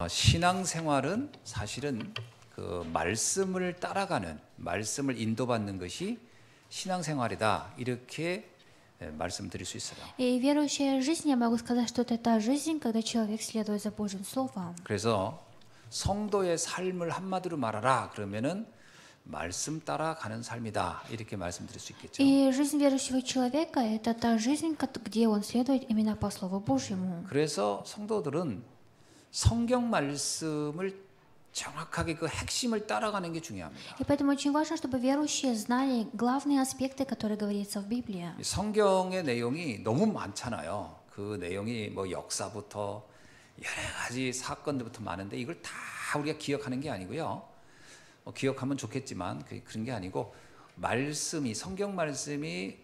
신앙생활은 사실은 그 말씀을 따라가는, 말씀을 인도받는 것이 신앙생활이다, 이렇게 말씀드릴 수 있어요. И верующая жизнь, я могу сказать, что это та жизнь, когда человек следует за Божьим Словом. 그래서 성도의 삶을 한마디로 말하라 그러면은 말씀 따라가는 삶이다, 이렇게 말씀드릴 수 있겠죠. И жизнь верующего человека – это та жизнь, где он следует именно по Слову Божьему. 그래서 성도들은 성경 말씀을 정확하게 그 핵심을 따라가는 게 중요합니다. И поэтому очень важно, чтобы верующие знали главные аспекты, которые говорится в Библии. 성경의 내용이 너무 많잖아요. 그 내용이 뭐 역사부터 여러 가지 사건들부터 많은데 이걸 다 우리가 기억하는 게 아니고요. 기억하면 좋겠지만 그런 게 아니고, 말씀이, 성경 말씀이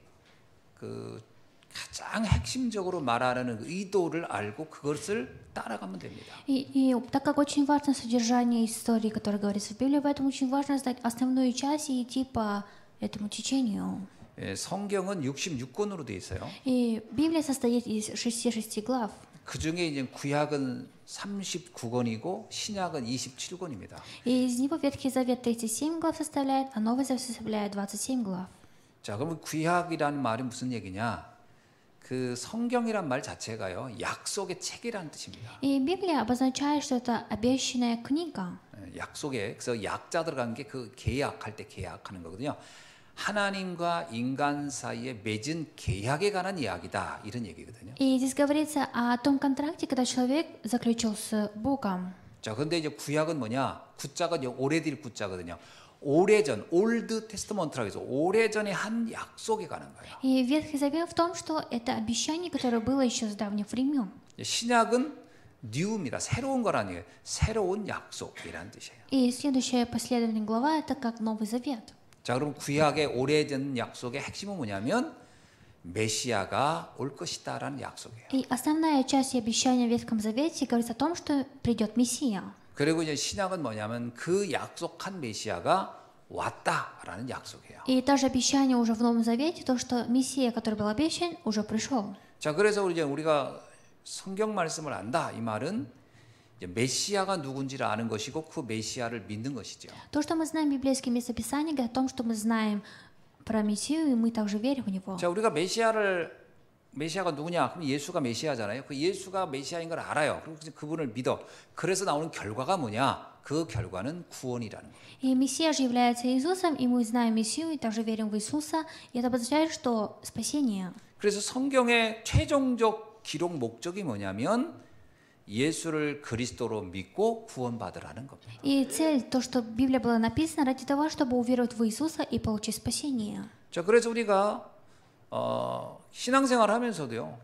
그 가장 핵심적으로 말하는 의도를 알고 그것을 따라가면 됩니다. И так как очень важно содержание истории, которое говорится в Библии, поэтому очень важно знать основную часть и идти по этому течению. 성경은 66권으로 되어 있어요. И Библия состоит из 66 глав. 그 중에 이제 구약은 39권이고 신약은 27권입니다. И из него Ветхий Завет 37 глав составляет, а Новый Завет составляет 27 глав. 자, 그러면 구약이라는 말이 무슨 얘기냐? 그 성경이란 말 자체가요, 약속의 책이라는 뜻입니다. И Библия обозначает, что это обещанная книга. 약속에, 그래서 약자 들어간 게 그 계약할 때 계약하는 거거든요. 하나님과 인간 사이에 맺은 계약에 관한 이야기다, 이런 얘기거든요. И здесь говорится о том контракте, когда человек заключил с Богом. 자, 그런데 이제 구약은 뭐냐? 구자가 오래될 구자거든요. 오래전, 올드 테스트먼트라고 해서 오래전에 한 약속에 관한 거예요. И Ветхий Завет в том, что это обещание, которое было еще с давних времен. 신약은 뉴입니다. 새로운 거라는 얘기예요. 새로운 약속이라는 뜻이에요. И следующая последовательная глава – это как Новый Завет. 자, 그럼 구약의 오래전 약속의 핵심은 뭐냐면 메시아가 올 것이다라는 약속이에요. И основная часть обещания в Ветхом Завете говорит о том, что придет Мессия. 그리고 이제 신약은 뭐냐면 그 약속한 메시아가 왔다라는 약속이에요. И также обещание уже в Новом Завете, то, что Мессия, который был обещан, уже пришел. 자, 그래서 우리가 성경 말씀을 안다, 이 말은 이제 메시아가 누군지를 아는 것이고 그 메시아를 믿는 것이죠. То, что мы знаем библейские местописания, говорит о том, что мы знаем про Мессию, и мы также верим в Него. 자, 우리가 메시아가 누구냐? 그럼 예수가 메시아잖아요. 그 예수가 메시아인 걸 알아요. 그리고 그분을 믿어. 그래서 나오는 결과가 뭐냐? 그 결과는 구원이라는 거예요. И Мессия же является Иисусом, и мы знаем Мессию, и также верим в Иисуса, и это обозначает, что спасение. 그래서 성경의 최종적 기록 목적이 뭐냐면 예수를 그리스도로 믿고 구원받으라는 겁니다. И цель, то, что Библия была написана ради того, чтобы уверовать в Иисуса и получить спасение. 자, 그래서 우리가 신앙생활 하면서도요,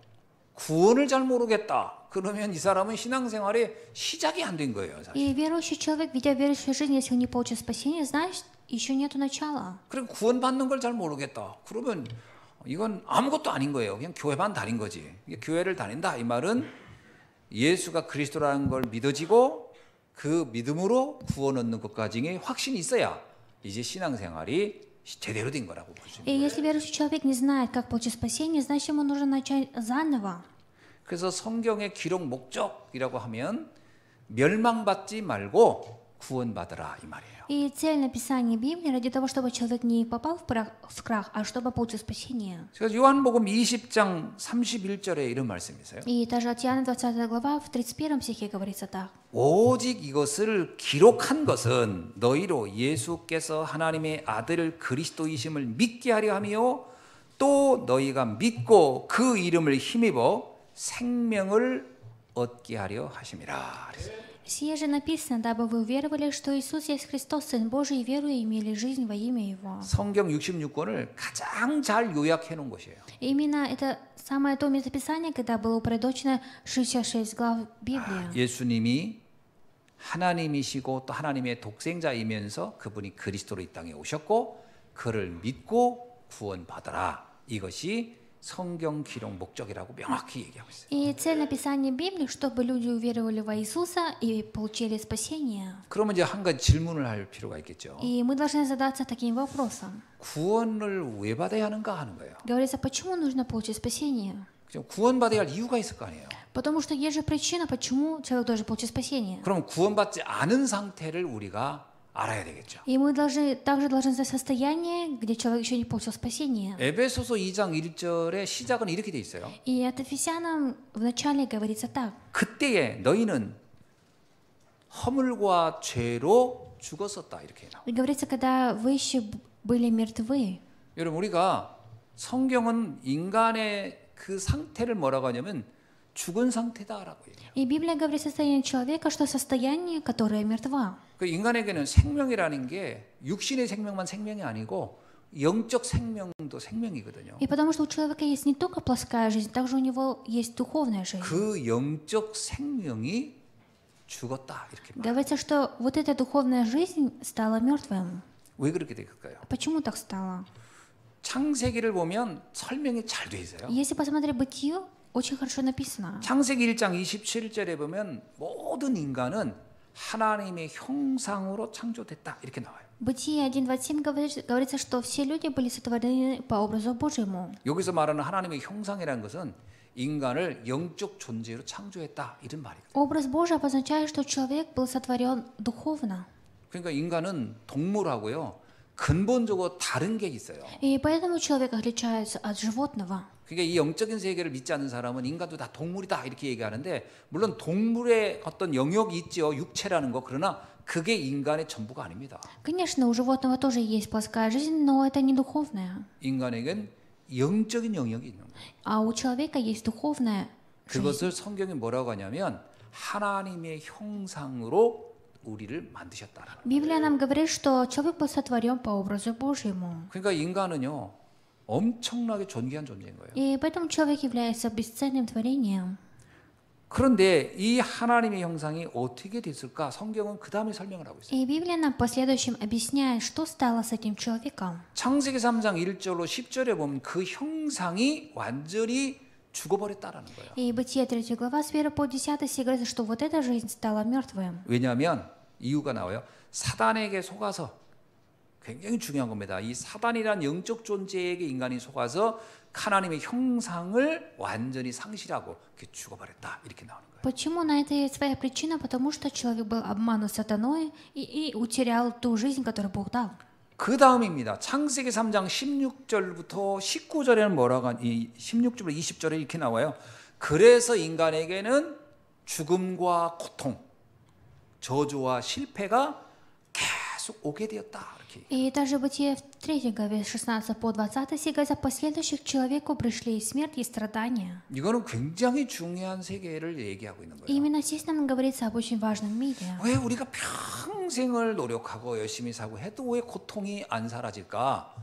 구원을 잘 모르겠다, 그러면 이 사람은 신앙생활의 시작이 안 된 거예요, 사실. И верующий человек, ведя верующую жизнь, если он не получит спасение, значит, еще нету начала. 그리고 구원받는 걸 잘 모르겠다, 그러면 이건 아무것도 아닌 거예요. 그냥 교회만 다닌 거지. 교회를 다닌다, 이 말은 예수가 그리스도라는 걸 믿어지고 그 믿음으로 구원 얻는 것까지의 확신이 있어야 이제 신앙생활이 제대로 된 거라고 볼 수 И 있는 거예요. если верующий человек не знает, как получить спасение, значит, ему нужно начать заново. 그래서 성경의 기록 목적이라고 하면 멸망받지 말고 구원받으라, 이 말이에요. И цель написания Библии ради того, чтобы человек не попал в крах, а чтобы получил спасение. 그래서 요한복음 20장 31절에 이런 말씀이 있어요. И даже от Иоанна 20 глава в 31 стихе говорится так. 오직 이것을 기록한 것은 너희로 예수께서 하나님의 아들 그리스도이심을 믿게 하려 함이요 또 너희가 믿고 그 이름을 힘입어 생명을 얻게 하려 하심이라. Сие же написано, дабы вы уверовали, что Иисус есть Христос, Сын Божий, и веруя имели жизнь во имя Его. 성경 66권을 가장 잘 요약해 놓은 것이에요. И именно это самое то местописание, когда было упорядочено 66 глав Библии. 예수님이 하나님이시고 또 하나님의 독생자이면서 그분이 그리스도로 이 땅에 오셨고 그를 믿고 구원받아라. 이것이 성경 기록 목적이라고 명확히 얘기하고 있어요. И цель написания Библии, чтобы люди уверовали во Иисуса и получили спасение. 그러면 이제 한 가지 질문을 할 필요가 있겠죠. И мы должны задаться таким вопросом. 구원을 왜 받아야 하는가 하는 거예요. Говорится, почему нужно получить спасение? 구원받아야 할 이유가 있을 거 아니에요. Потому что есть же причина, почему человек должен получить спасение. 그럼 구원받지 않은 상태를 우리가 알아야 되겠죠. И мы также должны знать состояние, где человек еще не получил спасение. 에베소서 2장 1절의 시작은 이렇게 돼 있어요. И от Ефесянам вначале говорится так. 그때에 너희는 허물과 죄로 죽었었다 이렇게 나와요. И говорится, когда вы еще были мертвы. 여러분 우리가 성경은 인간의 그 상태를 뭐라고 하냐면 죽은 상태다라고 얘기해요. И Библия говорит о состоянии человека, что состояние, которое мертва. 그 인간에게는 생명이라는 게 육신의 생명만 생명이 아니고 영적 생명도 생명이거든요. И потому что у человека есть не только плоская жизнь, также у него есть духовная жизнь. 그 영적 생명이 죽었다 이렇게 말해요. Говорится, что вот эта духовная жизнь стала мертвым. 왜 그렇게 될까요? Почему так стало? 창세기를 보면 설명이 잘 돼 있어요. Если посмотреть Бытие, очень хорошо написано. 창세기 1장 27절에 보면 모든 인간은 하나님의 형상으로 창조됐다 이렇게 나와요. Бытие 1.27 говорится, что все люди были сотворены по образу Божьему. 여기서 말하는 하나님의 형상이라는 것은 인간을 영적 존재로 창조했다 이런 말이거든요. Образ Божий обозначает, что человек был сотворен духовно. 그러니까 인간은 동물하고요 근본적으로 다른 게 있어요. И поэтому человек отличается от животного. 그러니까 이 영적인 세계를 믿지 않는 사람은 인간도 다 동물이다 이렇게 얘기하는데 물론 동물의 어떤 영역이 있죠. 육체라는 거. 그러나 그게 인간의 전부가 아닙니다. Конечно, у животного тоже есть плоская жизнь, но это не духовная. 인간에겐 영적인 영역이 있는 거예요. А у человека есть духовная жизнь. 그것을 성경이 뭐라고 하냐면 하나님의 형상으로 우리를 만드셨다라는 거예요. Библия нам говорит, что человек был сотворен по образу Божьему. 그러니까 인간은요 엄청나게 존귀한 존재인 거예요. И поэтому человек является бесценным творением. 그런데 이 하나님의 형상이 어떻게 됐을까? 성경은 그 다음에 설명을 하고 있어요. И Библия нам в последующем объясняет, что стало с этим человеком. 창세기 3장 1절로 10절에 보면 그 형상이 완전히 죽어버렸다라는 거예요. И Бытие 3 глава с 1 по 10 стих говорится, что вот эта жизнь стала мертвым. 왜냐하면 이유가 나와요. 사단에게 속아서 굉장히 중요한 겁니다. 이 사단이란 영적 존재에게 인간이 속아서 하나님의 형상을 완전히 상실하고 죽어버렸다 이렇게 나오는 거예요. Почему? На это есть своя причина, потому что человек был обманут сатаной и утерял ту жизнь, которую Бог дал. 그 다음입니다. 창세기 3장 16절부터 19절에는 뭐라고 이 16절부터 20절에 이렇게 나와요. 그래서 인간에게는 죽음과 고통, 저주와 실패가 계속 오게 되었다. 이렇게. И также Бытие в 3 главе 16 по 20 стих говорится, последующих человеку пришли и смерть, и страдания. 이거는 굉장히 중요한 세계를 얘기하고 있는 И 거예요. именно здесь нам говорится об очень важном мире. 왜 우리가 평생을 노력하고 열심히 사고 해도 왜 고통이 안 사라질까?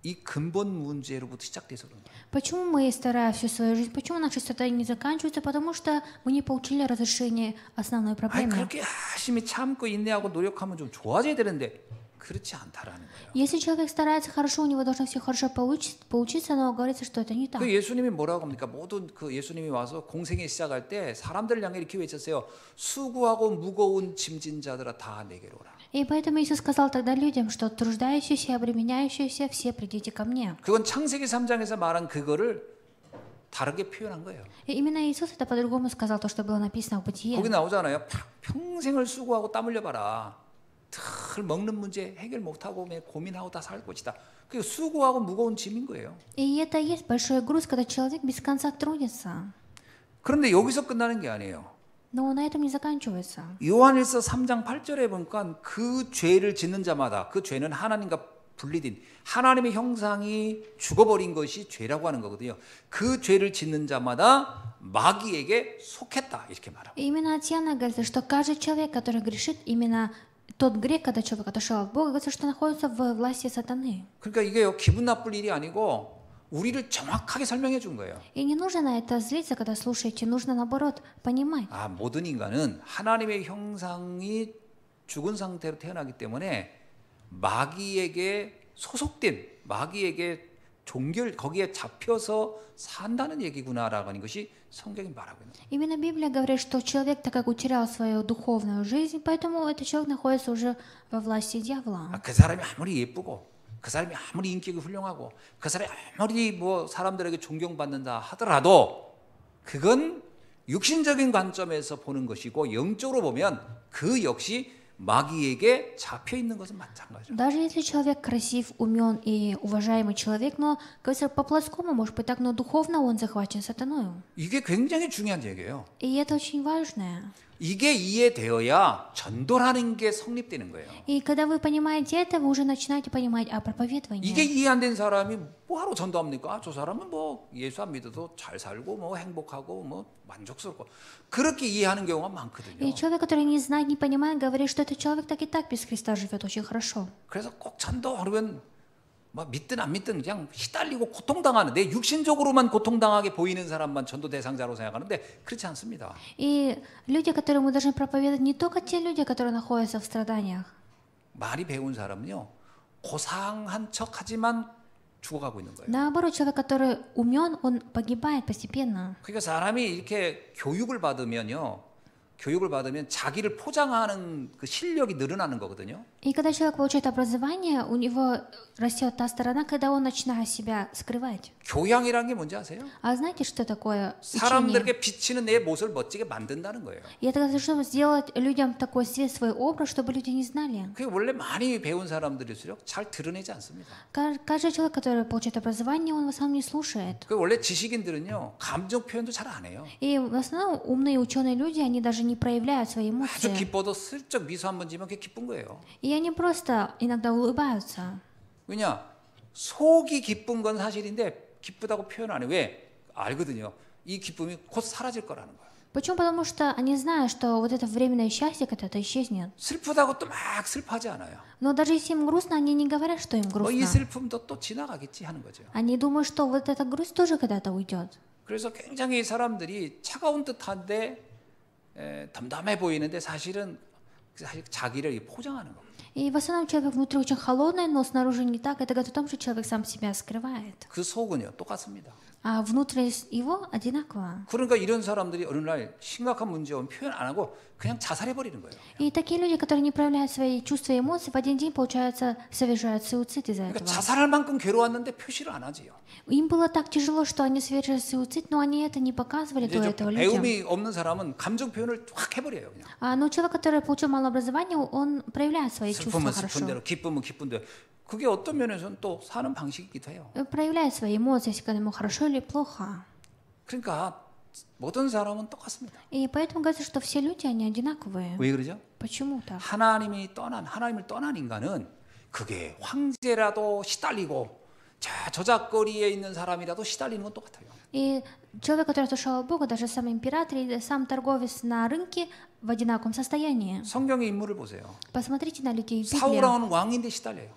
이 근본 문제로부터 시작돼서 그런 거예요. Почему мы стараем всю свою жизнь? Почему наши страдания не заканчиваются? Потому что мы не получили разрешение основной 아니 проблемы. 그렇게 열심히 참고 인내하고 노력하면 좀 좋아져야 되는데 그렇지 않다라는 거예요. Если человек старается хорошо, у него должно все хорошо получиться, но говорится, что это не так. 그 예수님이 뭐라고 합니까? 모든 그 예수님이 와서 공생애 시작할 때 사람들을 향해 이렇게 외쳤어요. 수고하고 무거운 짐진 자들아 다 내게로 오라. И поэтому Иисус сказал тогда людям, что труждающиеся и обременяющиеся, все придите ко мне. 그건 창세기 3장에서 말한 그거를 다르게 표현한 거예요. И именно Иисус это по-другому сказал, то, что было написано в Бытие. 거기 나오잖아요. 평생을 수고하고 땀 흘려봐라. 늘 먹는 문제 해결 못하고 고민하고 다 살 것이다. 그 수고하고 무거운 짐인 거예요. И это и есть большой груз, когда человек без конца трудится. 그런데 여기서 끝나는 게 아니에요. Но на этом не заканчивается. 요한일서 3장 8절에 보니까 그 죄를 짓는 자마다 그 죄는 하나님과 분리된 하나님의 형상이 죽어버린 것이 죄라고 하는 거거든요. 그 죄를 짓는 자마다 마귀에게 속했다 이렇게 말합니다. И именно от Иоанна говорится, что каждый человек, который грешит, именно тот грех, когда человек отошел от Бога, говорится, что находится в власти сатаны. 그러니까 이게요 기분 나쁠 일이 아니고 우리를 정확하게 설명해 준 거예요. И не нужно на это злиться, когда слушаете, нужно наоборот понимать. 아, 모든 인간은 하나님의 형상이 죽은 상태로 태어나기 때문에 마귀에게 소속된 마귀에게 종결 거기에 잡혀서 산다는 얘기구나라고 하는 것이 성경이 말하고 있는 거예요. Именно Библия говорит, что человек, так как утерял свою духовную жизнь, поэтому этот человек находится уже во власти дьявола. 그 사람이 아무리 예쁘고 그 사람이 아무리 인격이 훌륭하고 그 사람이 아무리 뭐 사람들에게 존경받는다 하더라도 그건 육신적인 관점에서 보는 것이고 영적으로 보면 그 역시 마귀에게 잡혀 있는 것은 마찬가지죠. Даже если человек красив, умен и уважаемый человек, но, кажется, по-плоскому, может быть, так, но духовно он захвачен сатаною. 이게 굉장히 중요한 얘기예요. И это очень важно. 이게 이해되어야 전도라는 게 성립되는 거예요. И когда вы понимаете это, вы уже начинаете понимать о 이게 проповедовании. 이해 안 된 사람이 뭐하러 전도합니까? 아, 저 사람은 뭐 예수 안 믿어도 잘 살고 뭐 행복하고 뭐 만족스럽고 그렇게 이해하는 경우가 많거든요. И человек, который не знает, не понимает, говорит, что этот человек так и так без Христа живет очень хорошо. 그래서 꼭 전도 그러면 뭐 믿든 안 믿든 그냥 시달리고 고통당하는 내 육신적으로만 고통당하게 보이는 사람만 전도 대상자로 생각하는데 그렇지 않습니다. И люди, которые мы должны проповедовать, не только те люди, которые находятся в страданиях. 많이 배운 사람은요 고상한 척하지만 죽어가고 있는 거예요. Наоборот, человек, который умен, он погибает постепенно. 그러니까 사람이 이렇게 교육을 받으면 자기를 포장하는 그 실력이 늘어나는 거거든요. И когда человек получает образование, у него растет та сторона, когда он начинает себя скрывать. 교양이라는 게 뭔지 아세요? А знаете, что такое учение? 사람들에게 비치는 내 모습을 멋지게 만든다는 거예요. И это чтобы сделать людям такой свет, свой образ, чтобы люди не знали. 그게 원래 많이 배운 사람들일수록 잘 드러내지 않습니다. Каждый человек, который получает образование, он в основном не слушает. 그 원래 지식인들은요 감정 표현도 잘 안 해요. И в основном умные ученые люди, они даже не проявляют свои 아주 эмоции. 기뻐도 슬쩍 미소 한 번 지면 그게 기쁜 거예요. И они просто иногда улыбаются. 왜냐? 속이 기쁜 건 사실인데 기쁘다고 표현 안 해. 왜? 알거든요. 이 기쁨이 곧 사라질 거라는 거예요. Почему? Потому что они знают, что вот это временное счастье когда-то исчезнет. 슬프다고 또 막 슬퍼하지 않아요. Но даже если им грустно, они не говорят, что им 이 грустно. 슬픔도 또 지나가겠지 하는 거죠. Они думают, что вот эта грусть тоже когда-то уйдет. 그래서 굉장히 사람들이 차가운 듯한데 담담해 보이는데 사실 자기를 포장하는 거예요. И в основном человек внутри очень холодный, но снаружи не так. Это говорит о том, что человек сам себя скрывает. 그 속은요 똑같습니다. А внутри его одинаково. 그러니까 이런 사람들이 어느 날 심각한 문제 오면 표현 안 하고 그냥 자살해 버리는 거예요. И такие люди, которые не проявляют свои чувства и эмоции, в один день, получается, совершают суицид из-за 그러니까 этого. 자살할 만큼 괴로웠는데 표시를 안 하지요. Им было так тяжело, что они совершили суицид, но они это не показывали до 이제 этого 좀 людям. 배움이 없는 사람은 감정 표현을 확 해버려요. 그냥 Но человек, который получил мало образования, он проявляет свои чувства 슬프면 хорошо. 슬픈 대로, 기쁘면 기쁜 대로. 그게 어떤 면에서는 또 사는 방식이기도 해요. Проявляет свои эмоции, если когда ему хорошо или плохо. 그러니까 모든 사람은 똑같습니다. И поэтому говорится, что все люди, они одинаковые. 왜 그러죠? Почему так? 하나님을 떠난 인간은 그게 황제라도 시달리고 저작거리에 있는 사람이라도 시달리는 건 똑같아요. И человек, который отошел от Бога, даже сам император или сам торговец на рынке в одинаковом состоянии. 성경의 인물을 보세요. Посмотрите на людей в Библии. 사울왕은 왕인데 시달려요.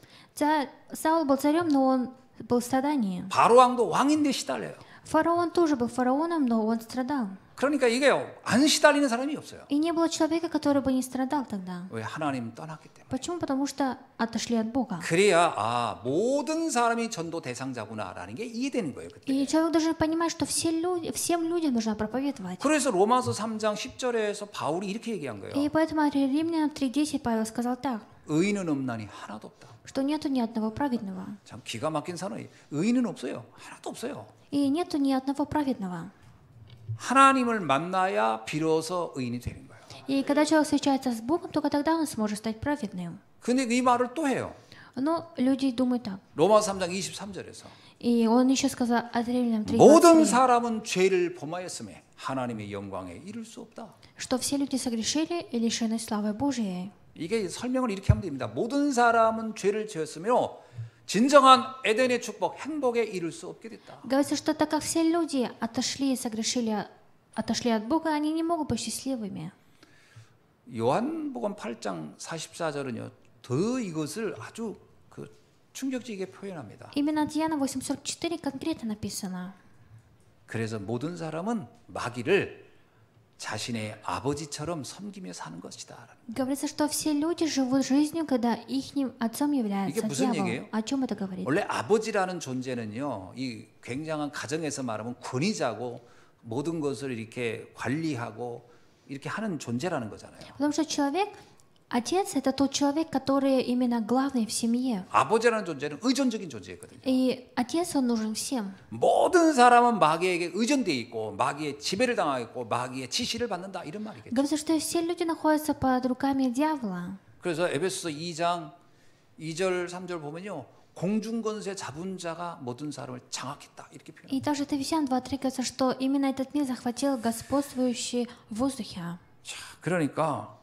Саул был царем, но он был в страдании. 바로 왕도 왕인데 시달려요. Фараон тоже был фараоном, но он страдал. 그러니까 이게요 안 시달리는 사람이 없어요. И не было человека, который бы не страдал тогда. 왜? 하나님 떠났기 때문에. Почему? Потому что отошли от Бога. 그래야 모든 사람이 전도 대상자구나라는 게 이해되는 거예요. 그때. И человек должен понимать, что всем людям нужно проповедовать. 그래서 로마서 3장 10절에서 바울이 이렇게 얘기한 거예요. И поэтому Римлянам 3:10 Павел сказал так, 의인은 없나니 하나도 없다. что нету ни одного праведного. 참 기가 막힌 선언이 의인은 없어요. 하나도 없어요. И нету ни одного праведного. 하나님을 만나야 비로소 의인이 되는 거예요. И когда человек встречается с Богом, только тогда он сможет стать праведным. 근데 이 말을 또 해요. Но люди думают так. 로마서 3장 23절에서 И он еще сказал от Римлянам 모든 3:23, 사람은 죄를 범하였음에 하나님의 영광에 이를 수 없다. что все люди согрешили и лишены славы Божией. 이게 설명을 이렇게 하면 됩니다. 모든 사람은 죄를 지었으며 진정한 에덴의 축복, 행복에 이를 수 없게 됐다. Говорится, что так как все люди отошли и согрешили, отошли от Бога, они не могут быть счастливыми. 요한복음 8장 44절은요. 더 이것을 아주 충격적이게 표현합니다. Именно от Иоанна 8:44 конкретно написано. 그래서 모든 사람은 마귀를 자신의 아버지처럼 섬기며 사는 것이다. Говорится, что все люди живут жизнью, когда ихним отцом является 이게 무슨 дьявол. 얘기예요? О чем это говорит? 원래 아버지라는 존재는요, 이 굉장한 가정에서 말하면 권위자고 모든 것을 이렇게 관리하고 이렇게 하는 존재라는 거잖아요. Потому что человек Отец — это тот человек, который именно главный в семье. 아버지라는 존재는 의존적인 존재였거든요. И отец, он нужен всем. 모든 사람은 마귀에게 의존되어 있고 마귀의 지배를 당하고 마귀의 지시를 받는다 이런 말이겠죠. Говорится, что все люди находятся под руками дьявола. 그래서 에베소서 2장 2절 3절 보면요. 공중권세 잡은 자가 모든 사람을 장악했다 이렇게 표현합니다. И также Ефесян 2:3 говорится, что именно этот мир захватил господствующий в воздухе. 자, 그러니까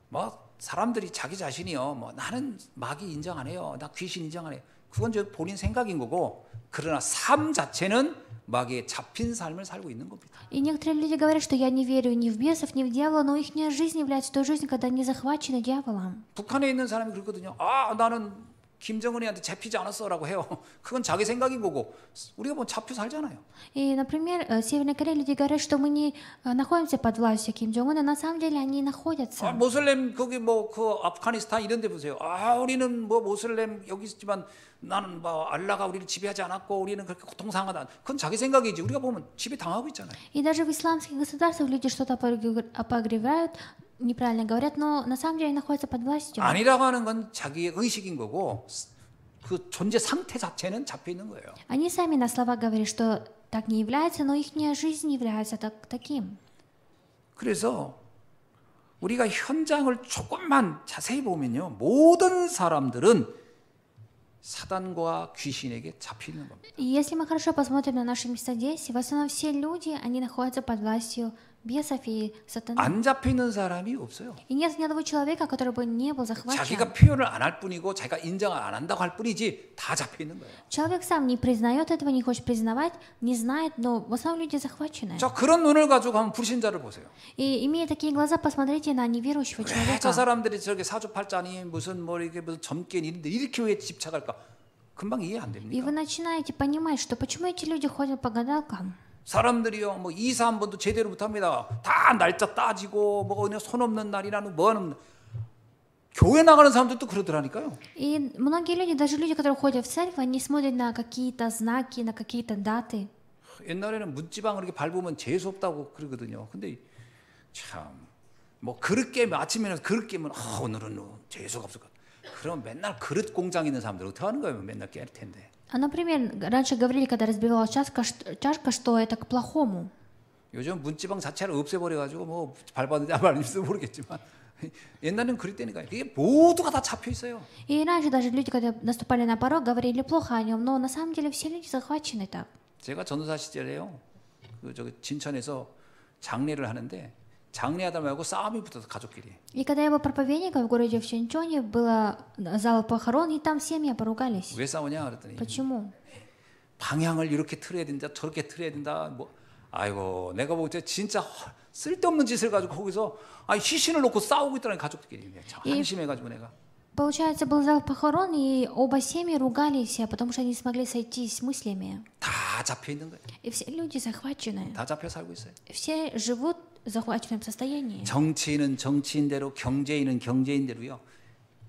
뭐 사람들이 자기 자신이요. 뭐 나는 마귀 인정 안 해요. 나 귀신 인정 안 해요. 그건 저 본인 생각인 거고 그러나 삶 자체는 마귀에 잡힌 삶을 살고 있는 겁니다. И некоторые люди говорят, что я не верю ни в бесов, ни в дьявола, но их жизнь является той жизнью, когда они захвачены дьяволом. 북한에 있는 사람이 그렇거든요. 아, 나는 김정은이한테 잡히지 않았어라고 해요. 그건 자기 생각인 거고 우리가 뭐 잡혀 살잖아요. И, например, в Северной Корее люди говорят, что мы не находимся под властью Ким Джong Уна, на самом деле они находятся. 모슬렘 거기 뭐 그 아프가니스탄 이런 데 보세요. 아, 우리는 뭐 모슬렘 여기 있지만 나는 뭐 알라가 우리를 지배하지 않았고 우리는 그렇게 고통상하다. 그건 자기 생각이지. 우리가 보면 지배 당하고 있잖아요. И даже в исламских государствах люди что-то опогревают, неправильно говорят, но на самом деле находятся под властью. 아니라고 하는 건 자기의 의식인 거고 그 존재 상태 자체는 잡혀 있는 거예요. Они сами на слова говорят, что так не является, но их жизнь является таким. 그래서 우리가 현장을 조금만 자세히 보면요. 모든 사람들은 사단과 귀신에게 잡혀 있는 겁니다. И если мы хорошо посмотрим на наши места действий, в основном все люди, они находятся под властью бесов и сатаны. 안 잡혀 있는 사람이 없어요. И нет ни одного человека, который бы не был захвачен. 자기가 표현을 안 할 뿐이고 자기가 인정을 안 한다고 할 뿐이지 다 잡혀 있는 거예요. Человек сам не признает этого, не хочет признавать, не знает, но в основном люди захвачены. 자, 그런 눈을 가지고 한번 불신자를 보세요. И имея такие глаза, посмотрите на неверующего 저 человека. 사람들이 저렇게 사주팔자니 무슨 뭐 이렇게 무슨 점괘니 이런데 이렇게 왜 집착할까? 금방 이해 안 И 됩니까? вы начинаете понимать, что почему эти люди ходят по гадалкам. 사람들이요, 뭐 이사 한 번도 제대로 못합니다. 다 날짜 따지고 뭐 그냥 손 없는 날이라는 뭐 하는 교회 나가는 사람들도 그러더라니까요. И многие люди, даже люди, которые ходят в церковь, они смотрят на какие-то знаки, на какие-то даты. 옛날에는 문지방을 이렇게 밟으면 재수 없다고 그러거든요. 근데 참 뭐 그릇 깨면 아침에는 그릇 깨면 오늘은 재수가 없을 것 같아. 그럼 맨날 그릇 공장 있는 사람들 어떻게 하는 거예요? 맨날 깰 텐데. А, например, раньше говорили, когда разбивалась чашка, что это к плохому. 요즘 문지방 자체를 없애버려가지고 뭐 밟았는지 안 밟았는지 모르겠지만 옛날에는 그랬다니까요. 이게 모두가 다 잡혀 있어요. И раньше даже люди, когда наступали на порог, говорили плохо о нем, но на самом деле все люди захвачены так. 제가 전도사 시절에요. 그 저기 진천에서 장례를 하는데 장례하다 말고 싸움이 붙어서 가족끼리. И когда я был проповедником в городе в Чунчоне, было зал похорон, и там семьи поругались. 왜 싸우냐 그랬더니 Почему? 방향을 이렇게 틀어야 된다, 저렇게 틀어야 된다. 뭐 아이고 내가 볼 때 진짜 쓸데없는 짓을 가지고 거기서 시신을 놓고 싸우고 있더라니 가족들끼리. 참 한심해가지고 내가. Получается, был зал похорон, и оба семьи ругались, потому что они смогли сойтись мыслями. 다 잡혀 있는 거예요. И все люди захвачены. 다 잡혀 살고 있어요. Все живут в захваченном состоянии. 정치인은 정치인대로, 경제인은 경제인대로요.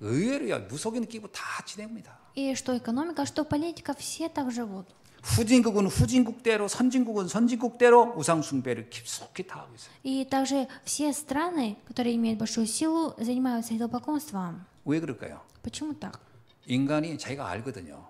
의외로요 무속인 끼고 다 지냅니다. И что экономика, что политика, все так живут. 후진국은 후진국대로, 선진국은 선진국대로 우상 숭배를 깊숙이 다 하고 있어요. И также все страны, которые имеют большую силу, занимаются идолопоклонством. 왜 그럴까요? Почему так? 인간이 자기가 알거든요.